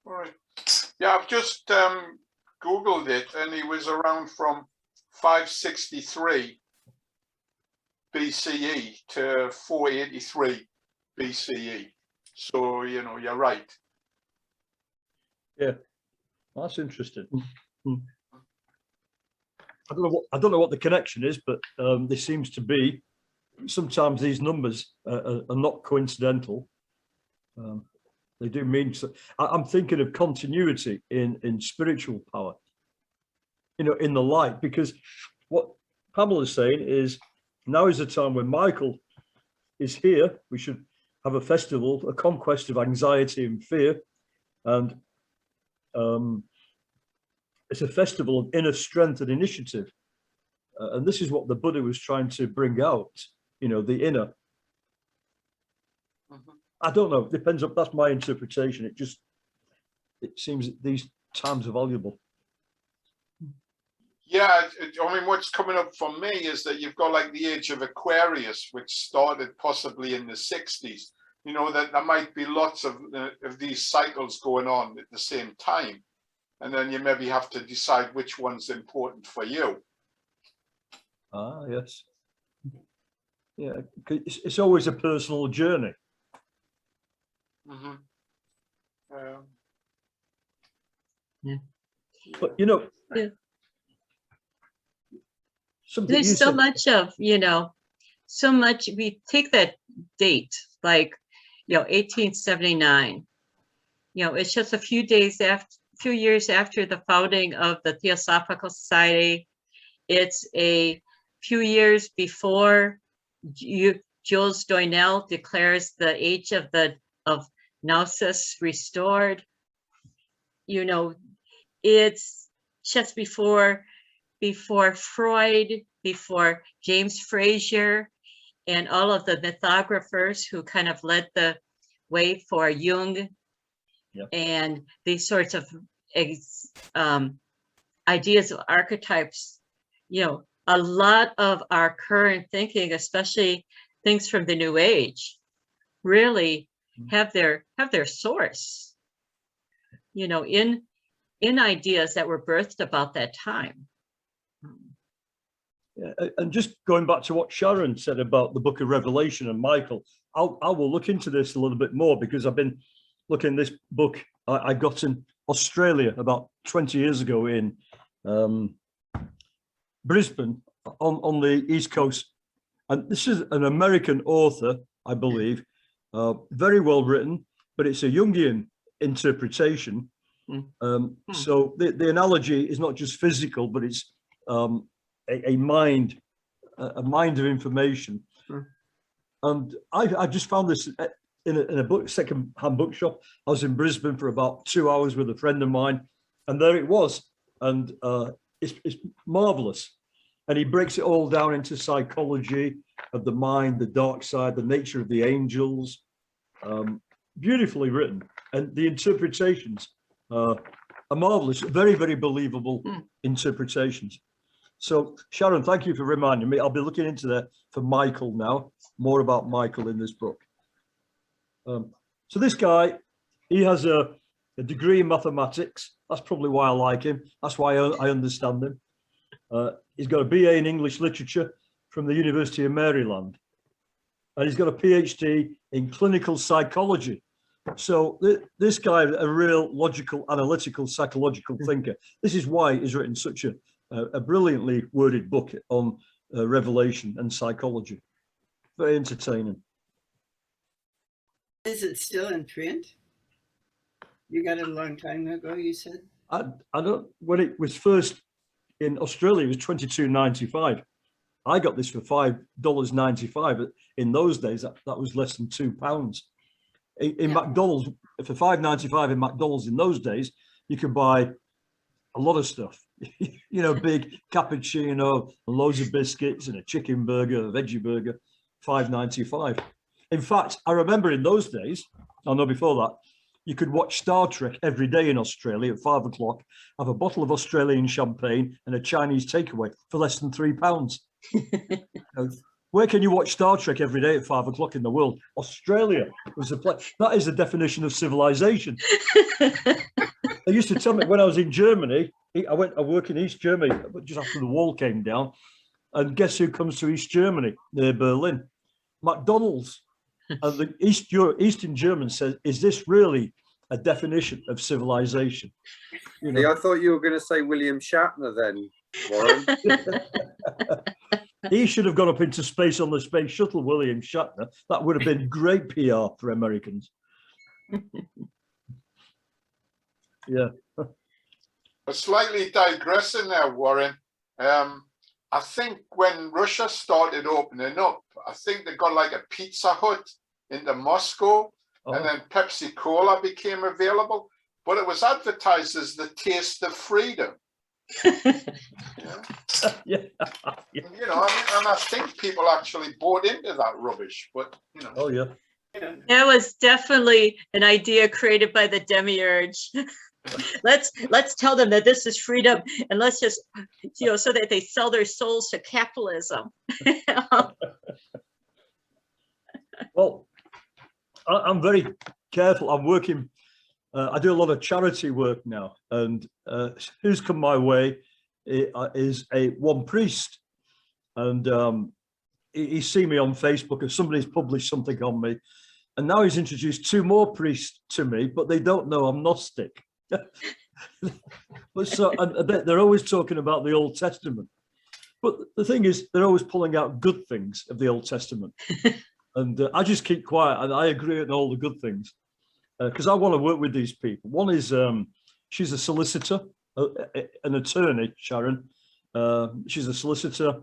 All right. Yeah, I've just Googled it, and he was around from 563 BCE to 483 BCE. So, you know, you're right. Yeah, that's interesting. I don't know what the connection is, but there seems to be. Sometimes these numbers are not coincidental. They do mean so. I'm thinking of continuity in spiritual power, you know, in the light, because what Pamela is saying is now is the time when Michael is here. We should have a festival, a conquest of anxiety and fear, and it's a festival of inner strength and initiative. And this is what the Buddha was trying to bring out, you know, the inner. I don't know, it depends on, that's my interpretation. It seems that these times are valuable. Yeah, I mean, what's coming up for me is that you've got like the age of Aquarius, which started possibly in the 60s. you know, that there might be lots of these cycles going on at the same time. And then you maybe have to decide which one's important for you. Ah, yes. Yeah, it's always a personal journey. Mm-hmm. Yeah. But, you know, Yeah. something you There's so said, much of, you know, so much, we take that date, like, you know, 1879, you know, it's just a few days after, few years after the founding of the Theosophical Society. It's a few years before Jules Doinel declares the age of Gnosis restored. You know, it's just before Freud, before James Frazier, and all of the mythographers who kind of led the way for Jung. Yep. And these sorts of ideas of archetypes. You know, a lot of our current thinking, especially things from the New Age, really have their source, you know, in ideas that were birthed about that time. Yeah, and just going back to what Sharon said about the Book of Revelation and Michael, I will look into this a little bit more, because I've been looking this book I got in Australia about 20 years ago in Brisbane on the East Coast. And this is an American author, I believe, very well written, but it's a Jungian interpretation. So the analogy is not just physical, but it's a mind of information. And I just found this in a second-hand bookshop. I was in Brisbane for about 2 hours with a friend of mine, and there it was. And it's marvelous. And he breaks it all down into psychology of the mind, the dark side, the nature of the angels. Beautifully written. And the interpretations are marvelous, very, very believable interpretations. So, Sharon, thank you for reminding me. I'll be looking into that for Michael now, more about Michael in this book. So this guy, he has a degree in mathematics. That's probably why I like him. That's why I understand him. He's got a BA in English literature from the University of Maryland. And he's got a PhD in clinical psychology. So this guy is a real logical, analytical, psychological thinker. This is why he's written such a brilliantly worded book on revelation and psychology. Very entertaining. Is it still in print? You got it a long time ago, you said? I don't, when it was first in Australia, it was $22.95. I got this for $5.95. In those days, that was less than £2. In McDonald's, for $5.95 in McDonald's in those days, you could buy a lot of stuff. You know, big cappuccino, loads of biscuits, and a chicken burger, a veggie burger, $5.95. In fact, I remember in those days, I know before that, you could watch Star Trek every day in Australia at 5 o'clock, have a bottle of Australian champagne and a Chinese takeaway for less than £3. Where can you watch Star Trek every day at 5 o'clock in the world? Australia was the place. That is the definition of civilization. They used to tell me when I was in Germany, I work in East Germany just after the wall came down. And guess who comes to East Germany, near Berlin? McDonald's. And the Eastern Germans said, is this really a definition of civilization? You know? Yeah, I thought you were going to say William Shatner then, Warren. He should have gone up into space on the space shuttle, William Shatner. That would have been great PR for Americans. Yeah. Slightly digressing there, Warren. I think when Russia started opening up, I think they got like a Pizza Hut into Moscow, and then Pepsi Cola became available, but it was advertised as the taste of freedom. Yeah. You know, and I think people actually bought into that rubbish, but you know. Oh yeah. That was definitely an idea created by the demiurge. Let's tell them that this is freedom, and let's just, you know, so that they sell their souls to capitalism. Well, I'm very careful. I'm working. I do a lot of charity work now, and who's come my way is one priest, and he's seen me on Facebook, and somebody's published something on me, and now he's introduced 2 more priests to me, but they don't know I'm Gnostic. But so they're always talking about the Old Testament, but the thing is, they're always pulling out good things of the Old Testament, and I just keep quiet, and I agree on all the good things because I want to work with these people. One is she's a solicitor, an attorney, Sharon. She's a solicitor,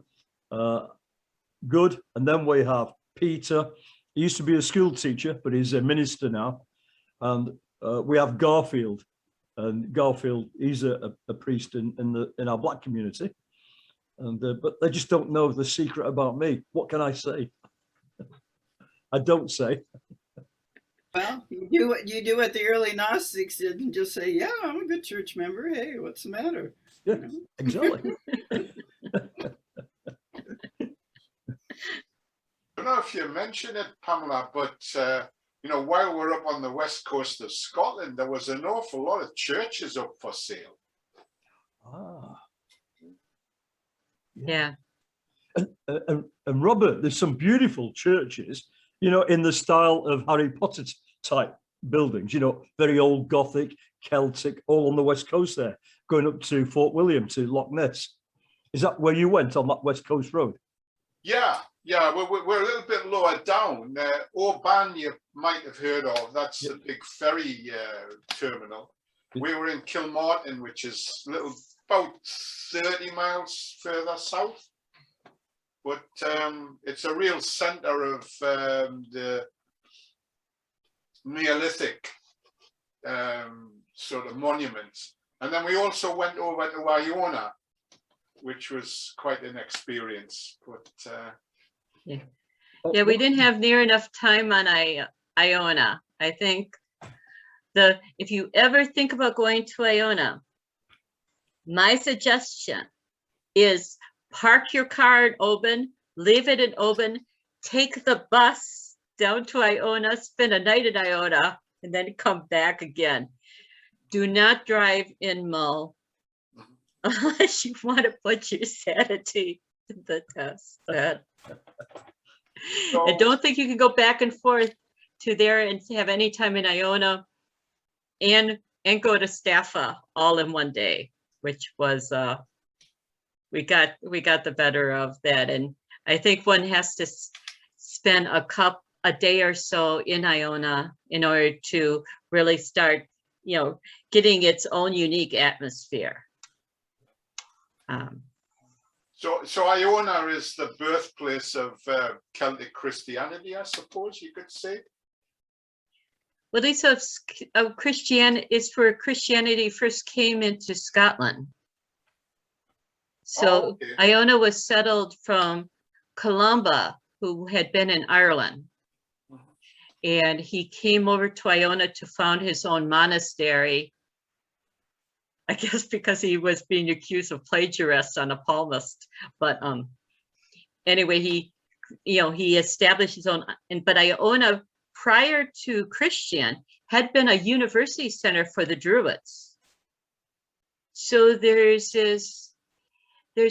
good. And then we have Peter. He used to be a school teacher, but he's a minister now. And we have Garfield. And Garfield, he's a priest in our Black community. And but they just don't know the secret about me. What can I say? I don't say. Well, you do what the early Gnostics did and just say, yeah, I'm a good church member. Hey, what's the matter? Yeah, You know? exactly. I don't know if you mentioned it, Pamela, but you know, while we're up on the west coast of Scotland, there was an awful lot of churches up for sale. Ah. Yeah. And Robert, there's some beautiful churches, you know, in the style of Harry Potter type buildings, you know, very old Gothic, Celtic, all on the west coast there, going up to Fort William, to Loch Ness. Is that where you went, on that West Coast Road? Yeah, we're a little bit lower down. Oban, you might have heard of. That's the big ferry terminal. We were in Kilmartin, which is about 30 miles further south. But it's a real center of the Neolithic sort of monuments. And then we also went over to Iona, which was quite an experience. But Yeah, we didn't have near enough time on Iona. I think if you ever think about going to Iona, my suggestion is park your car in Oban, leave it in Oban, take the bus down to Iona, spend a night in Iona, and then come back again. Do not drive in Mull unless you want to put your sanity to the test. I don't think you can go back and forth to there and have any time in Iona and go to Staffa all in one day, which was we got the better of that. And I think one has to spend a day or so in Iona in order to really start, you know, getting its own unique atmosphere. So Iona is the birthplace of Celtic Christianity, I suppose you could say. Well, these of Christianity is where Christianity first came into Scotland. So okay. Iona was settled from Columba, who had been in Ireland. And he came over to Iona to found his own monastery, I guess because he was being accused of plagiarist on a palmist. But anyway, he established his own, but Iona, prior to Christian, had been a university center for the Druids. So there's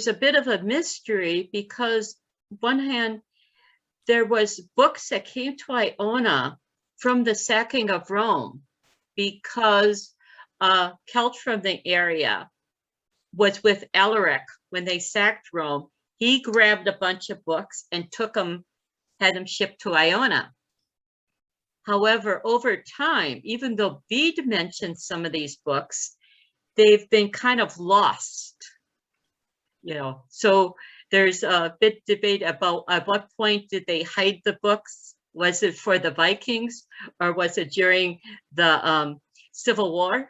a bit of a mystery, because one hand, there was books that came to Iona from the sacking of Rome, because Celt from the area was with Alaric when they sacked Rome. He grabbed a bunch of books and had them shipped to Iona. However, over time, even though Bede mentioned some of these books, they've been kind of lost. You know, so there's a bit debate about at what point did they hide the books? Was it for the Vikings, or was it during the Civil War?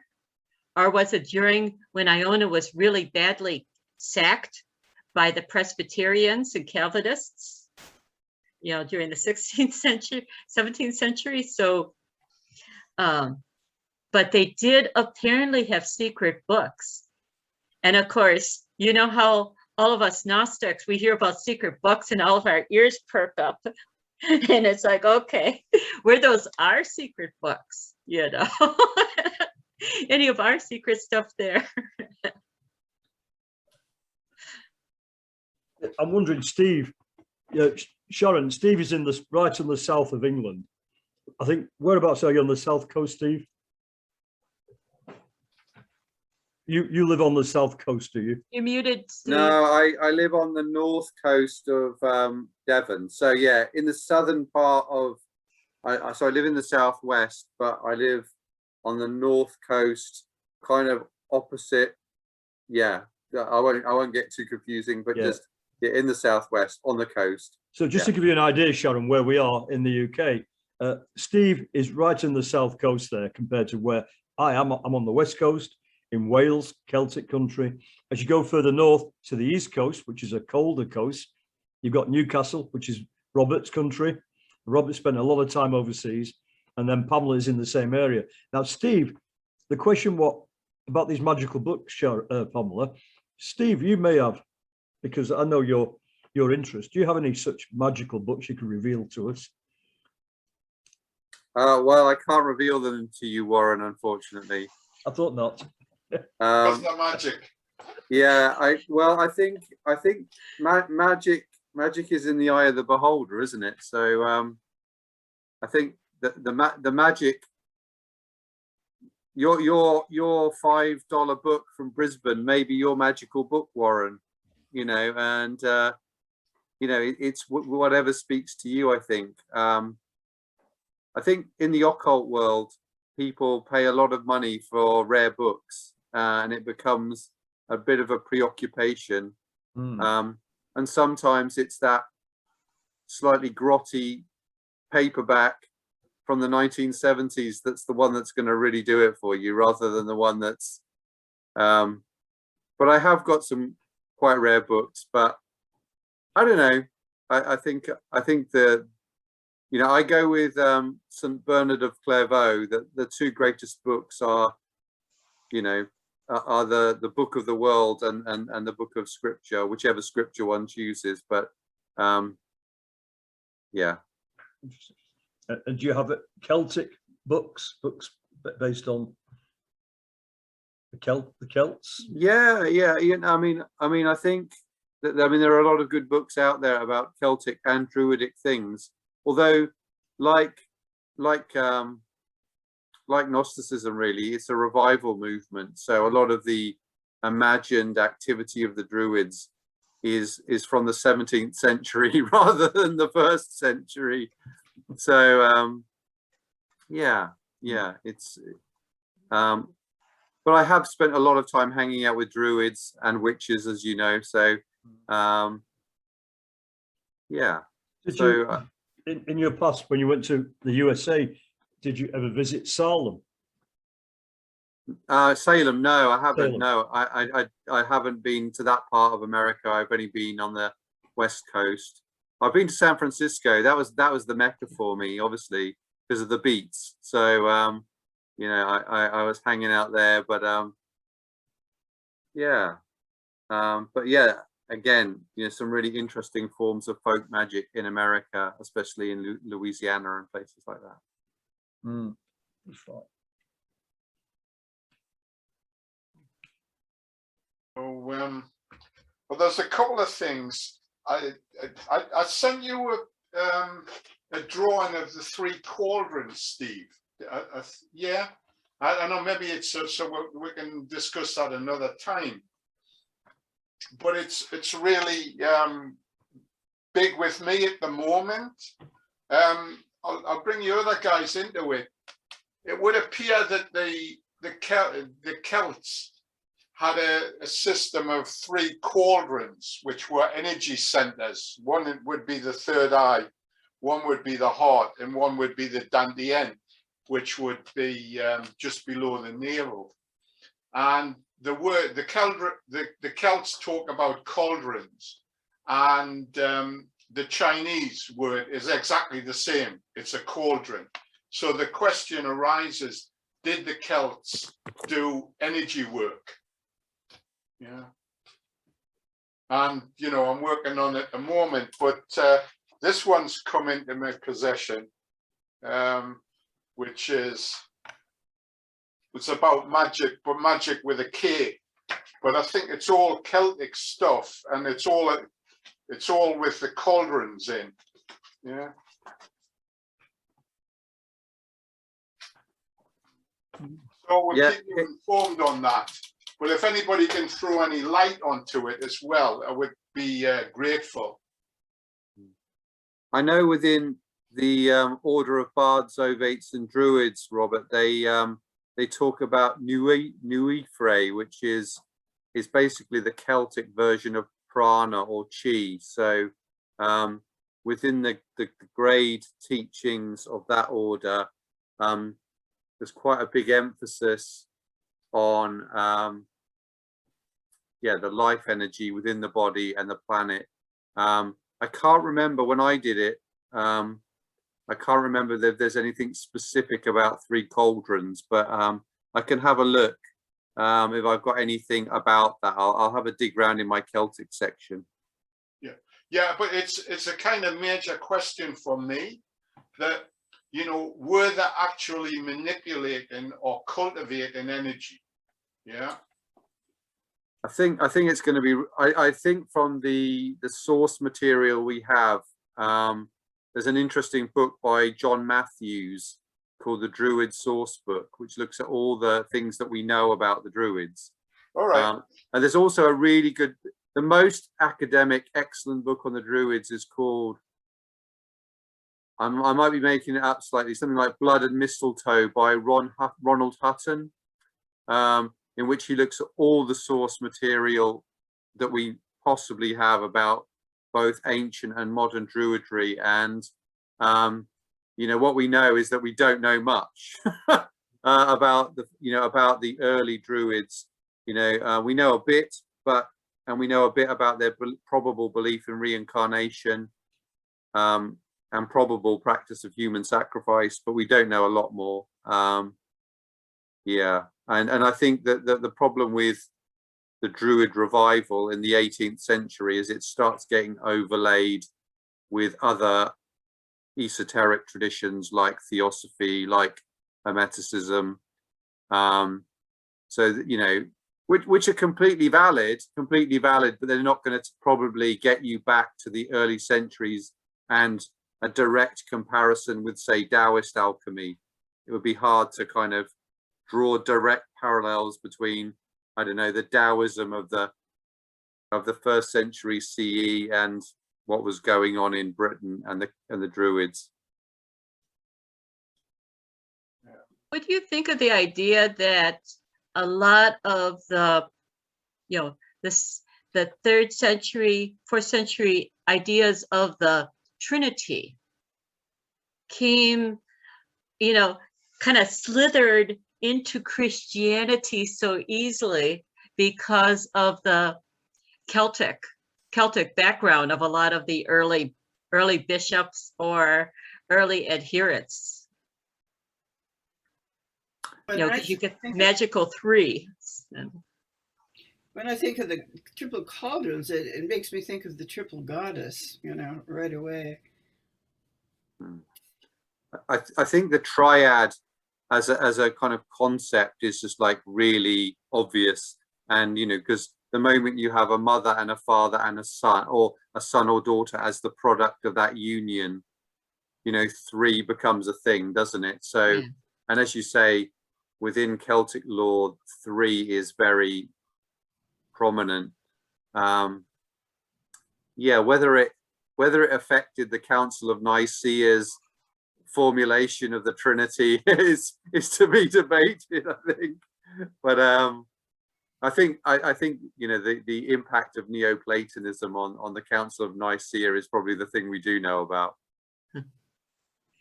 Or was it during when Iona was really badly sacked by the Presbyterians and Calvinists, you know, during the 16th century, 17th century? So, but they did apparently have secret books. And of course, you know how all of us Gnostics, we hear about secret books and all of our ears perk up. And it's like, okay, were those our secret books, you know? Any of our secret stuff there? I'm wondering, Steve, Sharon, Steve is right in the south of England. I think, whereabouts are you on the south coast, Steve? You live on the south coast, do you? You're muted, Steve. No, I live on the north coast of Devon. So yeah, in the southern part of, so I live in the southwest, but I live on the north coast, kind of opposite. Yeah, I won't get too confusing, but just in the southwest on the coast. So just to give you an idea, Sharon, where we are in the UK, Steve is right in the south coast there compared to where I am. I'm on the west coast in Wales, Celtic country. As you go further north to the east coast, which is a colder coast, you've got Newcastle, which is Robert's country. Robert spent a lot of time overseas, and then Pamela is in the same area. Now, Steve, the question about these magical books, Pamela, Steve, you may have, because I know your interest. Do you have any such magical books you can reveal to us? Well, I can't reveal them to you, Warren, unfortunately. I thought not. That's not magic. Yeah, I think magic is in the eye of the beholder, isn't it? So I think that the magic, your $5 book from Brisbane may be your magical book, Warren. You know, and you know, it's whatever speaks to you. I think in the occult world, people pay a lot of money for rare books, and it becomes a bit of a preoccupation. And sometimes it's that slightly grotty paperback from the 1970s that's the one that's going to really do it for you, rather than the one that's but I have got some quite rare books, but I don't know. I think the, you know, I go with St. Bernard of Clairvaux. The two greatest books are, you know, are the Book of the World and the Book of Scripture, whichever scripture one chooses. But yeah. And do you have Celtic books based on the Celts? Yeah. You know, I mean, I think that, there are a lot of good books out there about Celtic and Druidic things. Although, like Gnosticism, really, it's a revival movement. So a lot of the imagined activity of the Druids is from the 17th century rather than the 1st century. So yeah, it's but I have spent a lot of time hanging out with Druids and witches, as you know. So yeah. Did you, in your past, when you went to the USA, did you ever visit Salem? Salem, no, I haven't. Salem. No, I haven't been to that part of America. I've only been on the West Coast. I've been to San Francisco. That was the Mecca for me, obviously, because of the beats. So you know, I was hanging out there, but yeah, but yeah, again, you know, some really interesting forms of folk magic in America, especially in Louisiana and places like that. That's right. Oh, well, there's a couple of things. I sent you a drawing of the 3 cauldrons, Steve. Yeah, I know, maybe it's so we can discuss that another time. But it's really big with me at the moment. I'll bring you other guys into it. It would appear that the Celts had a system of 3 cauldrons, which were energy centers. One would be the third eye, one would be the heart, and one would be the dantian, which would be just below the navel. And the Celts talk about cauldrons, and the Chinese word is exactly the same. It's a cauldron. So the question arises, did the Celts do energy work? Yeah. And, you know, I'm working on it at the moment, but this one's come into my possession, which is, it's about magic, but magic with a K. But I think it's all Celtic stuff, and it's all with the cauldrons in. Yeah. So we'll keep you informed on that. But if anybody can throw any light onto it as well, I would be grateful. I know within the order of bards, ovates, and druids, Robert, they talk about Nuifre, which is basically the Celtic version of prana or chi. So within the grade teachings of that order, there's quite a big emphasis on the life energy within the body and the planet. I can't remember when I did it. I can't remember if there's anything specific about 3 cauldrons, but I can have a look if I've got anything about that. I'll have a dig around in my Celtic section. Yeah, but it's a kind of major question for me that, you know, were they actually manipulating or cultivating energy? Yeah. I think it's going to be. I think from the source material we have, there's an interesting book by John Matthews called the Druid Source Book, which looks at all the things that we know about the Druids. All right. And there's also a really good, the most academic, excellent book on the Druids is called, I might be making it up slightly, something like Blood and Mistletoe by Ronald Hutton, in which he looks at all the source material that we possibly have about both ancient and modern Druidry. And you know, what we know is that we don't know much about the early Druids. You know, we know a bit, and we know a bit about their probable belief in reincarnation and probable practice of human sacrifice, but we don't know a lot more. Yeah, and I think that the problem with the Druid revival in the 18th century is it starts getting overlaid with other esoteric traditions like theosophy, like Hermeticism. So you know, which are completely valid, but they're not going to probably get you back to the early centuries and a direct comparison with, say, Taoist alchemy. It would be hard to kind of draw direct parallels between, I don't know, the Taoism of the 1st century CE and what was going on in Britain and the Druids. What do you think of the idea that a lot of the, you know, the 3rd century, 4th century ideas of the Trinity came, you know, kind of slithered into Christianity so easily because of the Celtic background of a lot of the early bishops or early adherents? You know, because you get magical 3. When I think of the triple cauldrons, it makes me think of the triple goddess, you know, right away. I think the triad as a kind of concept is just like really obvious, and you know, because the moment you have a mother and a father and a son, or a son or daughter as the product of that union, you know, 3 becomes a thing, doesn't it? So, yeah. And as you say, within Celtic lore, 3 is very prominent. Yeah, whether it affected the Council of Nicaea's formulation of the Trinity is to be debated, I think. But I think you know, the impact of Neoplatonism on the Council of Nicaea is probably the thing we do know about.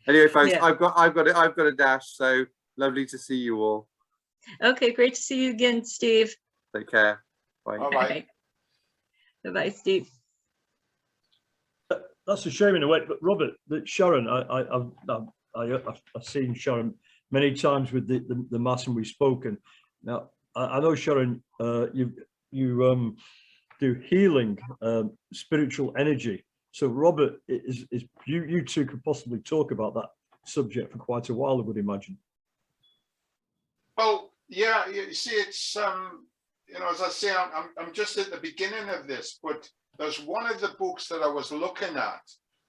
Anyway, folks, yeah. I've got a dash. So lovely to see you all. Okay, great to see you again, Steve. Take care. Bye. Bye. Bye, Steve. That's a shame in a way, but Robert, that Sharon, I've seen Sharon many times with the mass, and we've spoken. Now I know, Sharon, you do healing, spiritual energy, So Robert, is you two could possibly talk about that subject for quite a while, I would imagine. Well, yeah, you see, it's you know, as I say, I'm just at the beginning of this, but there's one of the books that I was looking at,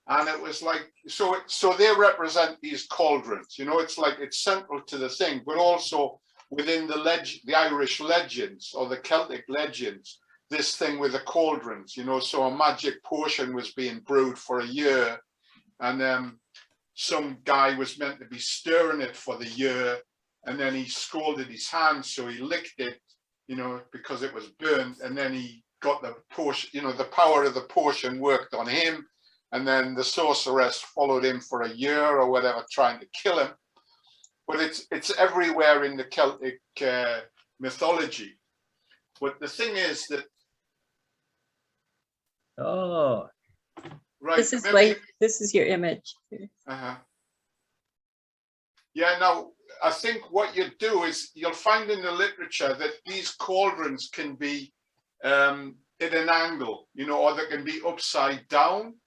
and it was like, so they represent these cauldrons, you know, it's like it's central to the thing, but also within the Irish legends or the Celtic legends, this thing with the cauldrons, you know, so a magic potion was being brewed for a year, and some guy was meant to be stirring it for the year, and then he scalded his hands, so he licked it, you know, because it was burnt, and then he got the potion, you know, the power of the potion worked on him, and then the sorceress followed him for a year or whatever, trying to kill him. But it's everywhere in the Celtic mythology. But the thing is that, Oh, right, This is maybe, like, this is your image. yeah, now I think what you do is you'll find in the literature that these cauldrons can be at an angle, you know, or they can be upside down.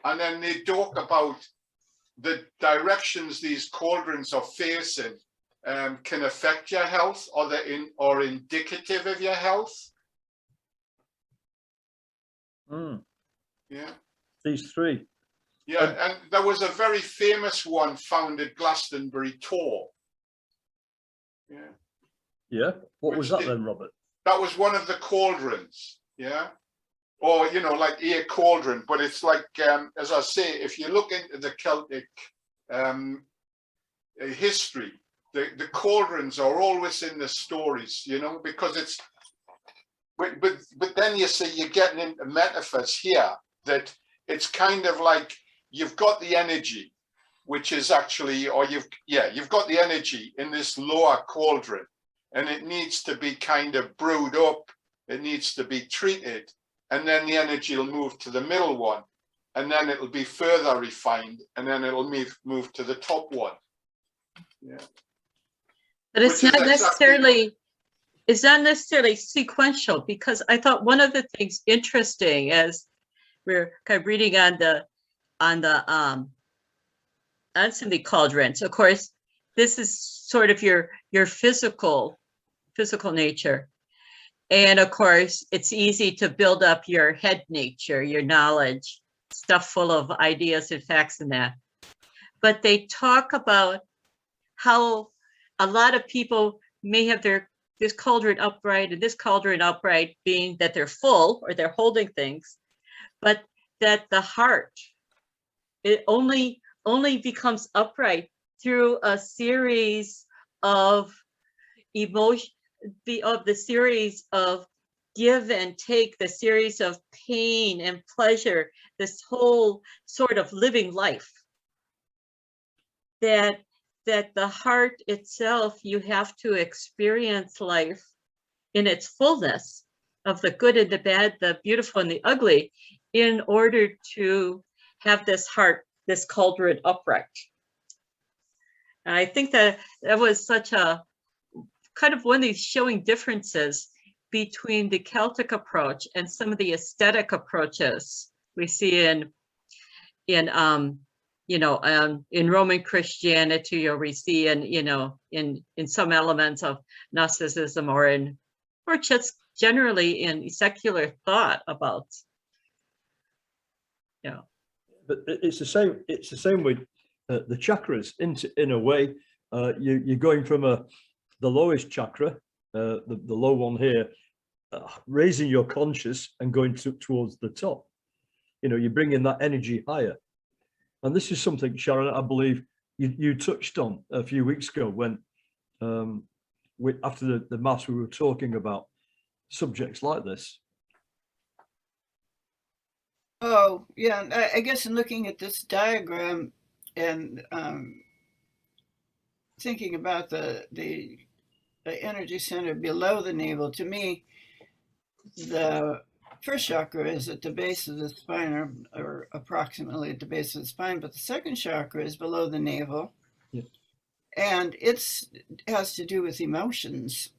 And then they talk about the directions these cauldrons are facing can affect your health, or or indicative of your health. Yeah. these three. Yeah, and there was a very famous one found at Glastonbury Tor. Yeah. Yeah. What was Which that then, Robert? That was one of the cauldrons. Yeah. Or, you know, like a cauldron, but it's like, as I say, if you look into the Celtic history, the cauldrons are always in the stories, you know, because it's, but then you see you're getting into metaphors here that it's kind of like you've got the energy, which is actually, or you've got the energy in this lower cauldron, and it needs to be kind of brewed up, it needs to be treated, and then the energy will move to the middle one, and then it'll be further refined, and then it'll move to the top one. Yeah. But it's Which is not necessarily, it's not necessarily sequential, because I thought one of the things interesting as we're kind of reading on some of the cauldrons, of course, this is sort of your physical nature. And of course, it's easy to build up your head nature, your knowledge, stuff full of ideas and facts and that. But they talk about how a lot of people may have this cauldron upright and this cauldron upright, being that they're full or they're holding things, but that the heart, it only becomes upright through a series of emotion, of the series of give and take, the series of pain and pleasure, this whole sort of living life, that the heart itself, you have to experience life in its fullness of the good and the bad, the beautiful and the ugly, in order to have this heart, this cauldron upright. And I think that was such a kind of one of these showing differences between the Celtic approach and some of the aesthetic approaches we see in Roman Christianity, or we see in some elements of Gnosticism, or just generally in secular thought about. Yeah. But it's the same. It's the same with the chakras. In a way, you're going from the lowest chakra, the low one here, raising your conscious and going towards the top. You know, you're bringing that energy higher. And this is something, Sharon, I believe you touched on a few weeks ago when, after the Mass, we were talking about subjects like this. Oh, yeah. I guess in looking at this diagram and thinking about the energy center below the navel, to me, the first chakra is at the base of the spine, or approximately at the base of the spine, but the second chakra is below the navel. Yeah. And it has to do with emotions,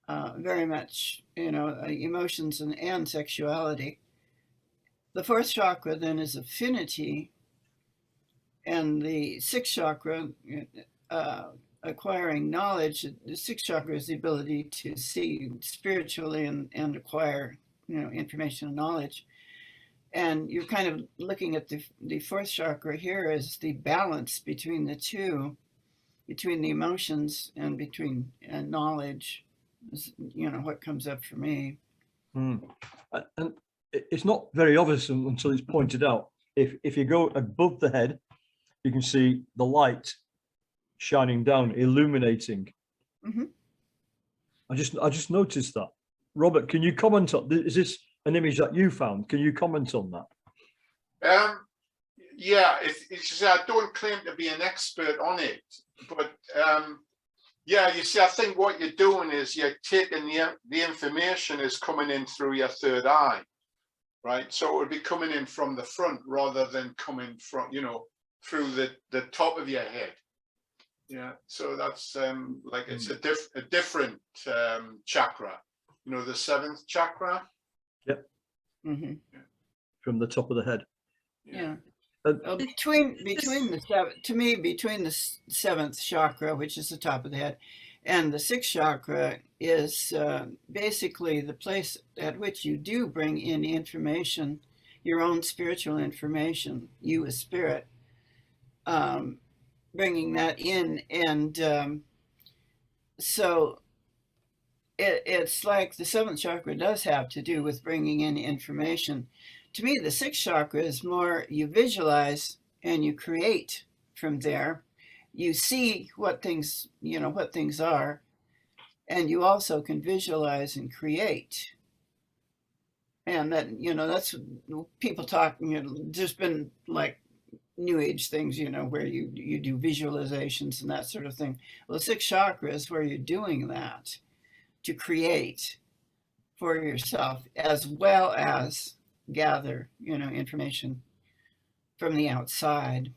very much, emotions and sexuality. The fourth chakra then is affinity, and the sixth chakra, acquiring knowledge. The sixth chakra is the ability to see spiritually and acquire, information and knowledge. And you're kind of looking at the fourth chakra here as the balance between the two, between the emotions and between knowledge, is, what comes up for me. And it's not very obvious until it's pointed out. If you go above the head, you can see the light shining down, illuminating. Mm-hmm. I just noticed that. Robert, can you comment on, is this an image that you found? Can you comment on that? Yeah, I don't claim to be an expert on it, but yeah, you see, I think what you're doing is you're taking the information is coming in through your third eye, right? So it would be coming in from the front rather than coming from, through the top of your head. Yeah, so that's like it's a different chakra, the seventh chakra. Yep. Mm-hmm. Yeah. From the top of the head. Yeah. Between the seventh chakra, which is the top of the head, and the sixth chakra is basically the place at which you do bring in information, your own spiritual information, you as spirit, bringing that in. And so it's like the seventh chakra does have to do with bringing in information. To me, the sixth chakra is more you visualize and you create from there. You see what things are, and you also can visualize and create. And that, that's people talk, there's been like new age things, where you do visualizations and that sort of thing. Well, the sixth chakra is where you're doing that to create for yourself, as well as gather, information from the outside.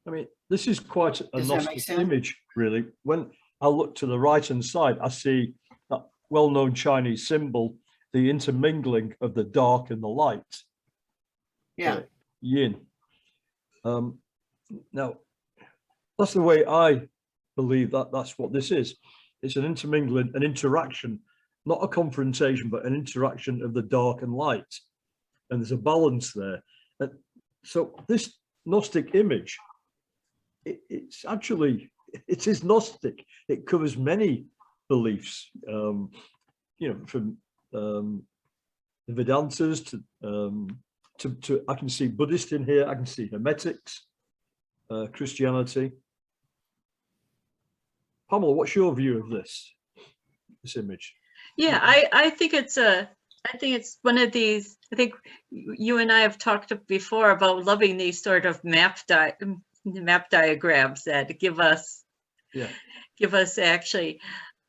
I mean, this is quite a Does that make Gnostic sense? image, really. When I look to the right-hand side, I see that well-known Chinese symbol, the intermingling of the dark and the light. Yeah. Yin. Now, that's the way I believe that's what this is. It's an intermingling, an interaction, not a confrontation, but an interaction of the dark and light. And there's a balance there. And so this Gnostic image, it is Gnostic. It covers many beliefs, from the Vedantas to I can see Buddhist in here. I can see Hermetics, Christianity. Pamela, what's your view of this image? Yeah, I think it's one of these. I think you and I have talked before about loving these sort of map diagrams that give us actually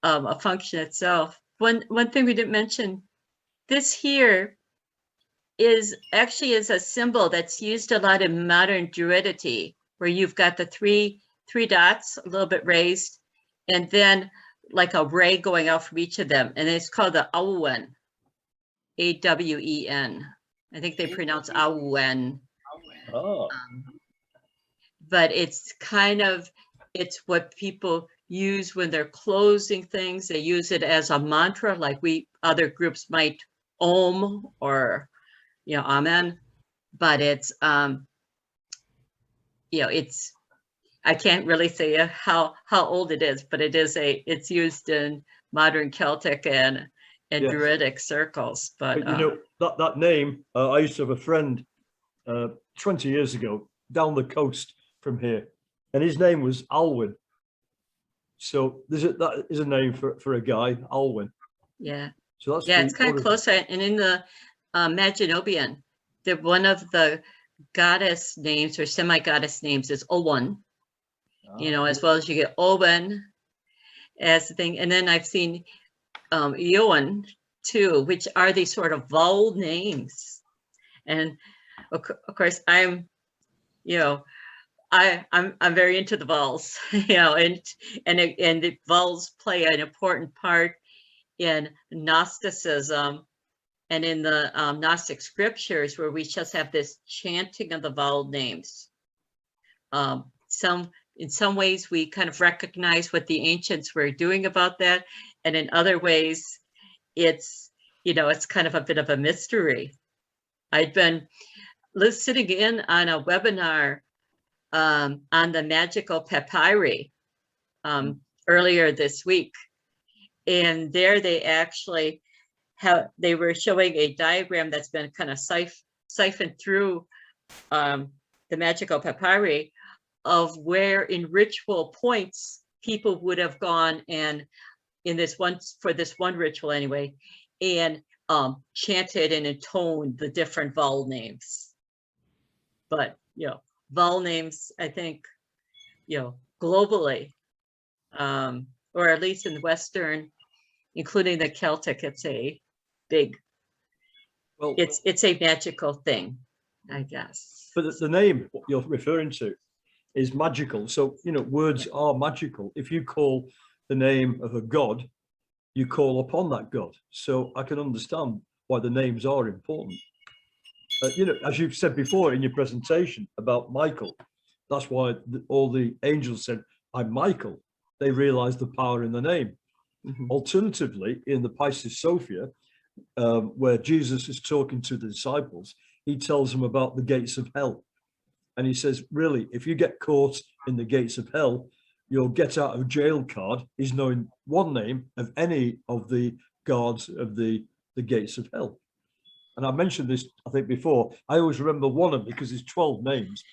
a function itself. One thing we didn't mention, this here is a symbol that's used a lot in modern druidity, where you've got the three dots a little bit raised, and then like a ray going out from each of them, and it's called the Awen, A-W-E-N. I think they pronounce Awen. Oh. But it's what people use when they're closing things. They use it as a mantra, like other groups might Om or Amen. But it's it's, I can't really say how old it is, but it's used in modern Celtic and Yes. Druidic circles. But that name, I used to have a friend 20 years ago down the coast from here, and his name was Alwyn. So that is a name for a guy, Alwyn. Yeah. So that's it's kind of close. And in the Maginobian, one of the goddess names or semi-goddess names is Owen. As well as you get Owen as the thing. And then I've seen Eoin too, which are these sort of vowel names. And of course, I'm very into the vowels, and the vowels play an important part in Gnosticism and in the Gnostic scriptures, where we just have this chanting of the vowel names. In some ways, we kind of recognize what the ancients were doing about that, and in other ways, it's kind of a bit of a mystery. I'd been sitting in on a webinar on the magical papyri earlier this week, and there they actually they were showing a diagram that's been kind of siphoned through the magical papyri of where in ritual points people would have gone and for this one ritual anyway, and chanted and intoned the different vowel names. But vowel names, I think, globally, or at least in Western, including the Celtic, it's a big, well, it's a magical thing, I guess. But the name you're referring to is magical. So, words are magical. If you call the name of a god, you call upon that god. So I can understand why the names are important. As you've said before in your presentation about Michael, that's why all the angels said, "I'm Michael." They realized the power in the name. Mm-hmm. Alternatively, in the Pisces Sophia, where Jesus is talking to the disciples, he tells them about the gates of hell. And he says, really, if you get caught in the gates of hell, your get out of jail card is knowing one name of any of the guards of the gates of hell. And I mentioned this, I think, before. I always remember one of them because there's 12 names.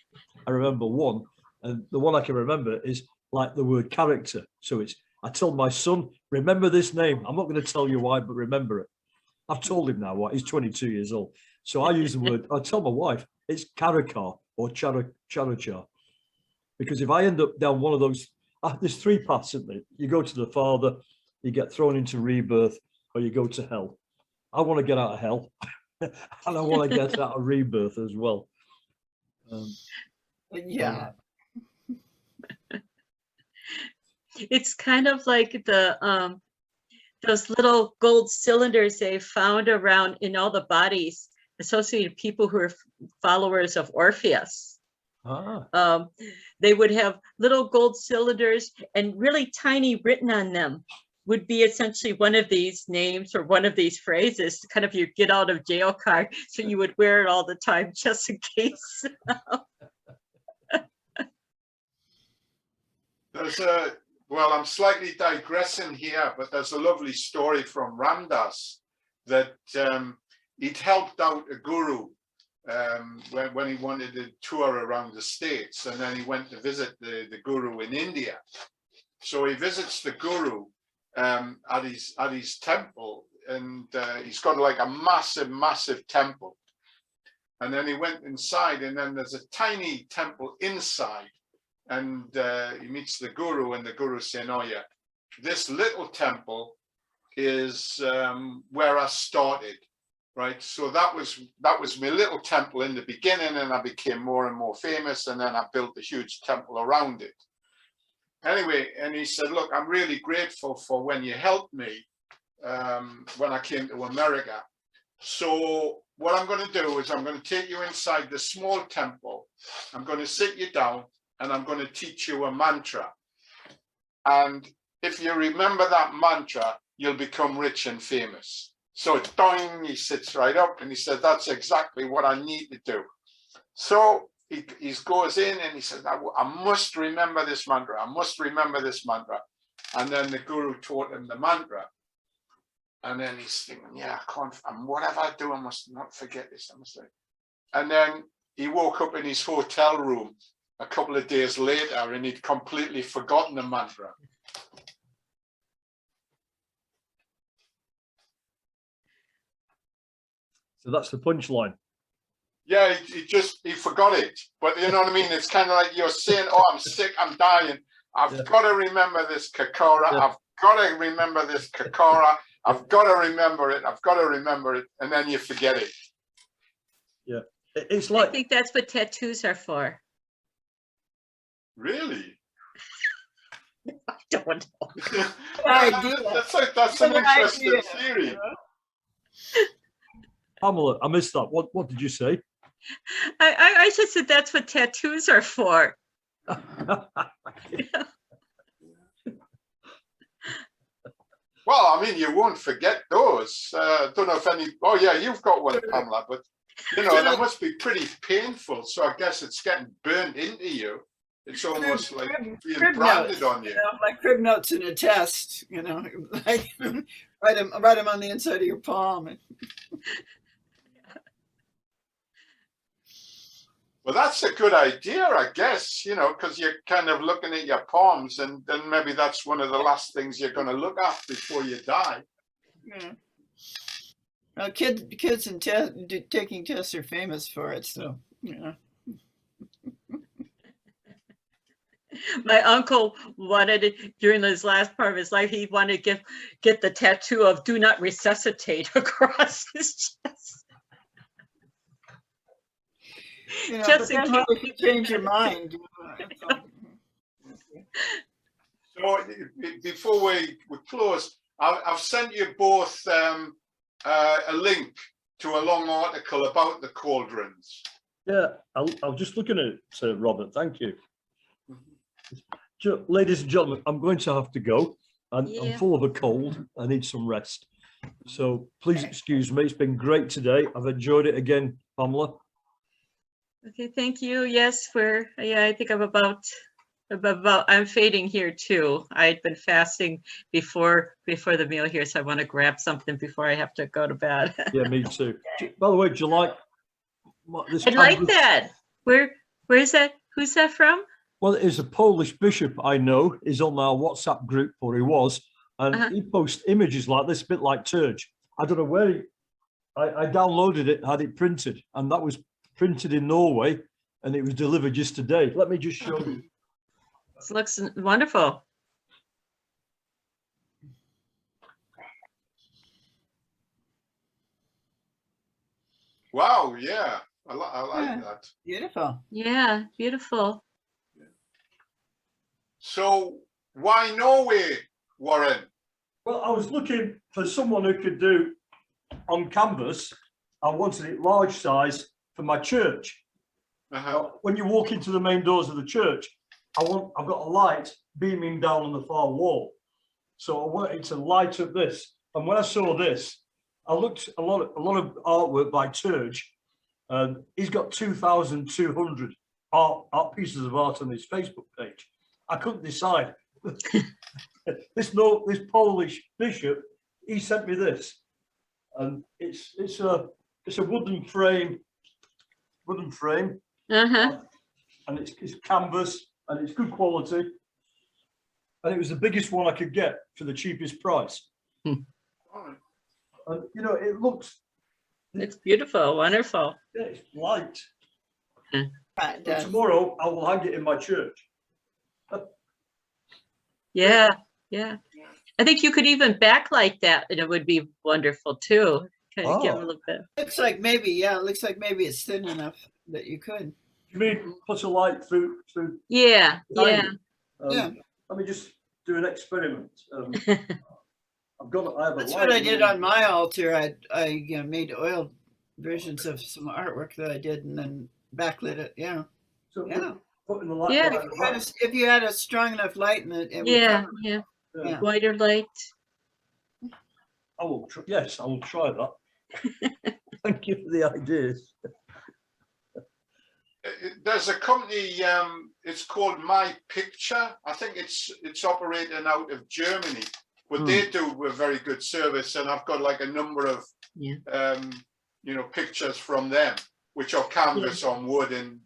I remember one, and the one I can remember is like the word character. So I tell my son, remember this name. I'm not going to tell you why, but remember it. I've told him now why. He's 22 years old. So I use the word, I tell my wife, it's Karakar or Charachar. Because if I end up down one of those, there's three paths, isn't there? You go to the Father, you get thrown into rebirth, or you go to hell. I want to get out of hell. And I want to get out of rebirth as well. Yeah. It's kind of like the those little gold cylinders they found around in all the bodies associated with people who are followers of Orpheus. They would have little gold cylinders, and really tiny written on them would be essentially one of these names or one of these phrases, kind of your get out of jail card. So you would wear it all the time just in case. Well, I'm slightly digressing here, but there's a lovely story from Ramdas that he'd helped out a guru when he wanted to tour around the States, and then he went to visit the guru in India. So he visits the guru at his temple, and he's got like a massive temple. And then he went inside, and then there's a tiny temple inside. And he meets the guru, and the guru saying, "Oh yeah, this little temple is where I started, right? So that was my little temple in the beginning, and I became more and more famous, and then I built a huge temple around it." Anyway, and he said, "Look, I'm really grateful for when you helped me when I came to America. So what I'm going to do is I'm going to take you inside the small temple. I'm going to sit you down, and I'm going to teach you a mantra. And if you remember that mantra, you'll become rich and famous." So doing, he sits right up, and he said, "That's exactly what I need to do." So he goes in, and he says, I must remember this mantra. I must remember this mantra. And then the guru taught him the mantra. And then he's thinking, yeah, I can't, whatever I do, I must not forget this. And then he woke up in his hotel room a couple of days later, and he'd completely forgotten the mantra. So that's the punchline. Yeah, he forgot it. But you know what I mean? It's kind of like you're saying, "Oh, I'm sick, I'm dying. I've got to remember this kakara. Yeah. I've got to remember this kakara. I've got to remember it. I've got to remember it." And then you forget it. Yeah. It's like, I think that's what tattoos are for. Really? I don't know. That's an interesting theory. Pamela, I missed that. What did you say? I just said that's what tattoos are for. Well, I mean, you won't forget those. Don't know if any. Oh yeah, you've got one, Pamela, but that must be pretty painful. So I guess it's getting burnt into you. It's almost like being branded on you. Like crib notes in a test. Like write them on the inside of your palm. Well, that's a good idea, I guess, because you're kind of looking at your palms, and then maybe that's one of the last things you're going to look at before you die. Yeah. Well, kids and taking tests are famous for it, so, My uncle wanted it during his last part of his life. He wanted to get the tattoo of "Do not resuscitate" across his chest. Just in case you change your mind. So before we close, I've sent you both a link to a long article about the cauldrons. Yeah, I'm just looking at it, Robert. Thank you. Ladies and gentlemen, I'm going to have to go. I'm full of a cold. I need some rest. So please excuse me. It's been great today. I've enjoyed it again, Pamela. Okay, thank you. Yes, I think I'm I'm fading here too. I'd been fasting before the meal here, so I want to grab something before I have to go to bed. Yeah, me too. By the way, do you like this? I'd like that. Where is that? Who's that from? Well, it's a Polish bishop I know. He's on our WhatsApp group, or he was, and he posts images like this, a bit like Turge. I don't know where I downloaded it, had it printed, and that was printed in Norway, and it was delivered just today. Let me just show you. This looks wonderful. Wow, yeah, I like that. Beautiful. Yeah, beautiful. So why Norway, Warren? Well, I was looking for someone who could do on canvas. I wanted it large size for my church. When you walk into the main doors of the church, I've got a light beaming down on the far wall. So I wanted to light up this. And when I saw this, I looked a lot of artwork by Turge, and he's got 2,200 art pieces of art on his Facebook page. I couldn't decide. This Polish bishop, he sent me this, and it's a wooden frame, and it's canvas, and it's good quality, and it was the biggest one I could get for the cheapest price. And it looks, it's beautiful, wonderful. Yeah, it's light. Right, tomorrow I will hang it in my church. Yeah. I think you could even backlight that, and it would be wonderful too. Kind of give a little bit. Looks like maybe it's thin enough that you could. You mean put a light through? Yeah. Let me just do an experiment. I have That's what I did on my altar. I made oil versions of some artwork that I did, and then backlit it. Yeah. So putting the light. Yeah. If you had a strong enough light in it. Yeah. Whiter light. I will. Yes, I will try that. Thank you for the ideas. There's a company. It's called My Picture. I think it's operating out of Germany, but they do a very good service, and I've got like a number of pictures from them, which are canvas on wood, and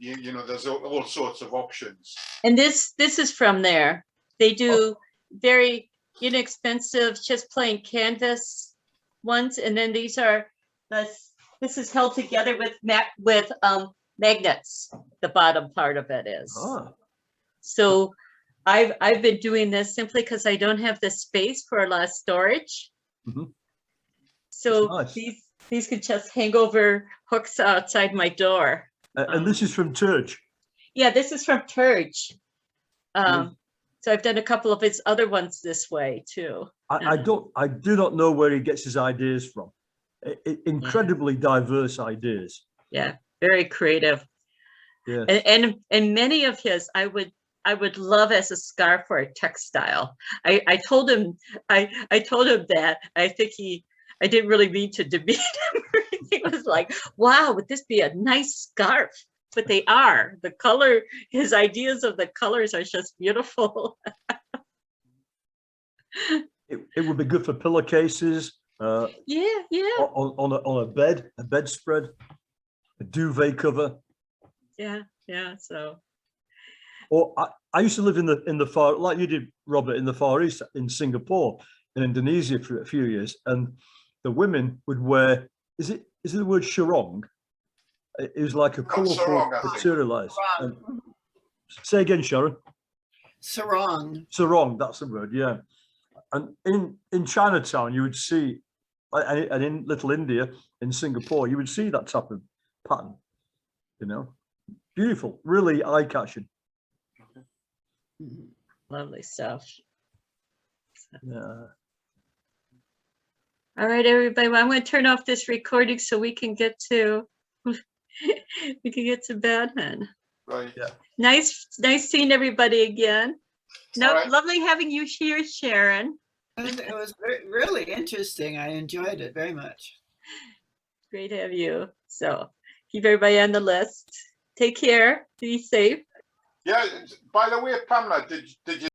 there's all sorts of options. And this is from there. They do very inexpensive, just plain canvas ones, and then these are this is held together with magnets. The bottom part of it is. So I've been doing this simply because I don't have the space for a lot of storage. So nice. These could just hang over hooks outside my door. And this is from Turge. Yeah, this is from Turge. So I've done a couple of his other ones this way too. I do not know where he gets his ideas from. incredibly diverse ideas. Yeah, very creative. Yes. And many of his I would love as a scarf or a textile. I told him that. I think I didn't really mean to demean him. He was like, wow, would this be a nice scarf? But they are. The color, his ideas of the colors are just beautiful. It would be good for pillowcases. Yeah. On a bedspread, a duvet cover. Yeah. So. Or I used to live in the far, like you did, Robert, in the Far East, in Singapore, in Indonesia for a few years, and the women would wear. Is it the word sarong? It was like a colourful materialized. Say again, Sharon. Sarong. Sarong, that's the word. Yeah. And in Chinatown, you would see, and in Little India, in Singapore, you would see that type of pattern. You know, beautiful, really eye-catching. Lovely stuff. Yeah. All right, everybody. Well, I'm going to turn off this recording so we can get to bed, then. Right. Yeah. Nice seeing everybody again. No, Right. Lovely having you here, Sharon. It was really interesting. I enjoyed it very much. Great to have you. So keep everybody on the list. Take care. Be safe. Yeah. By the way, Pamela, did you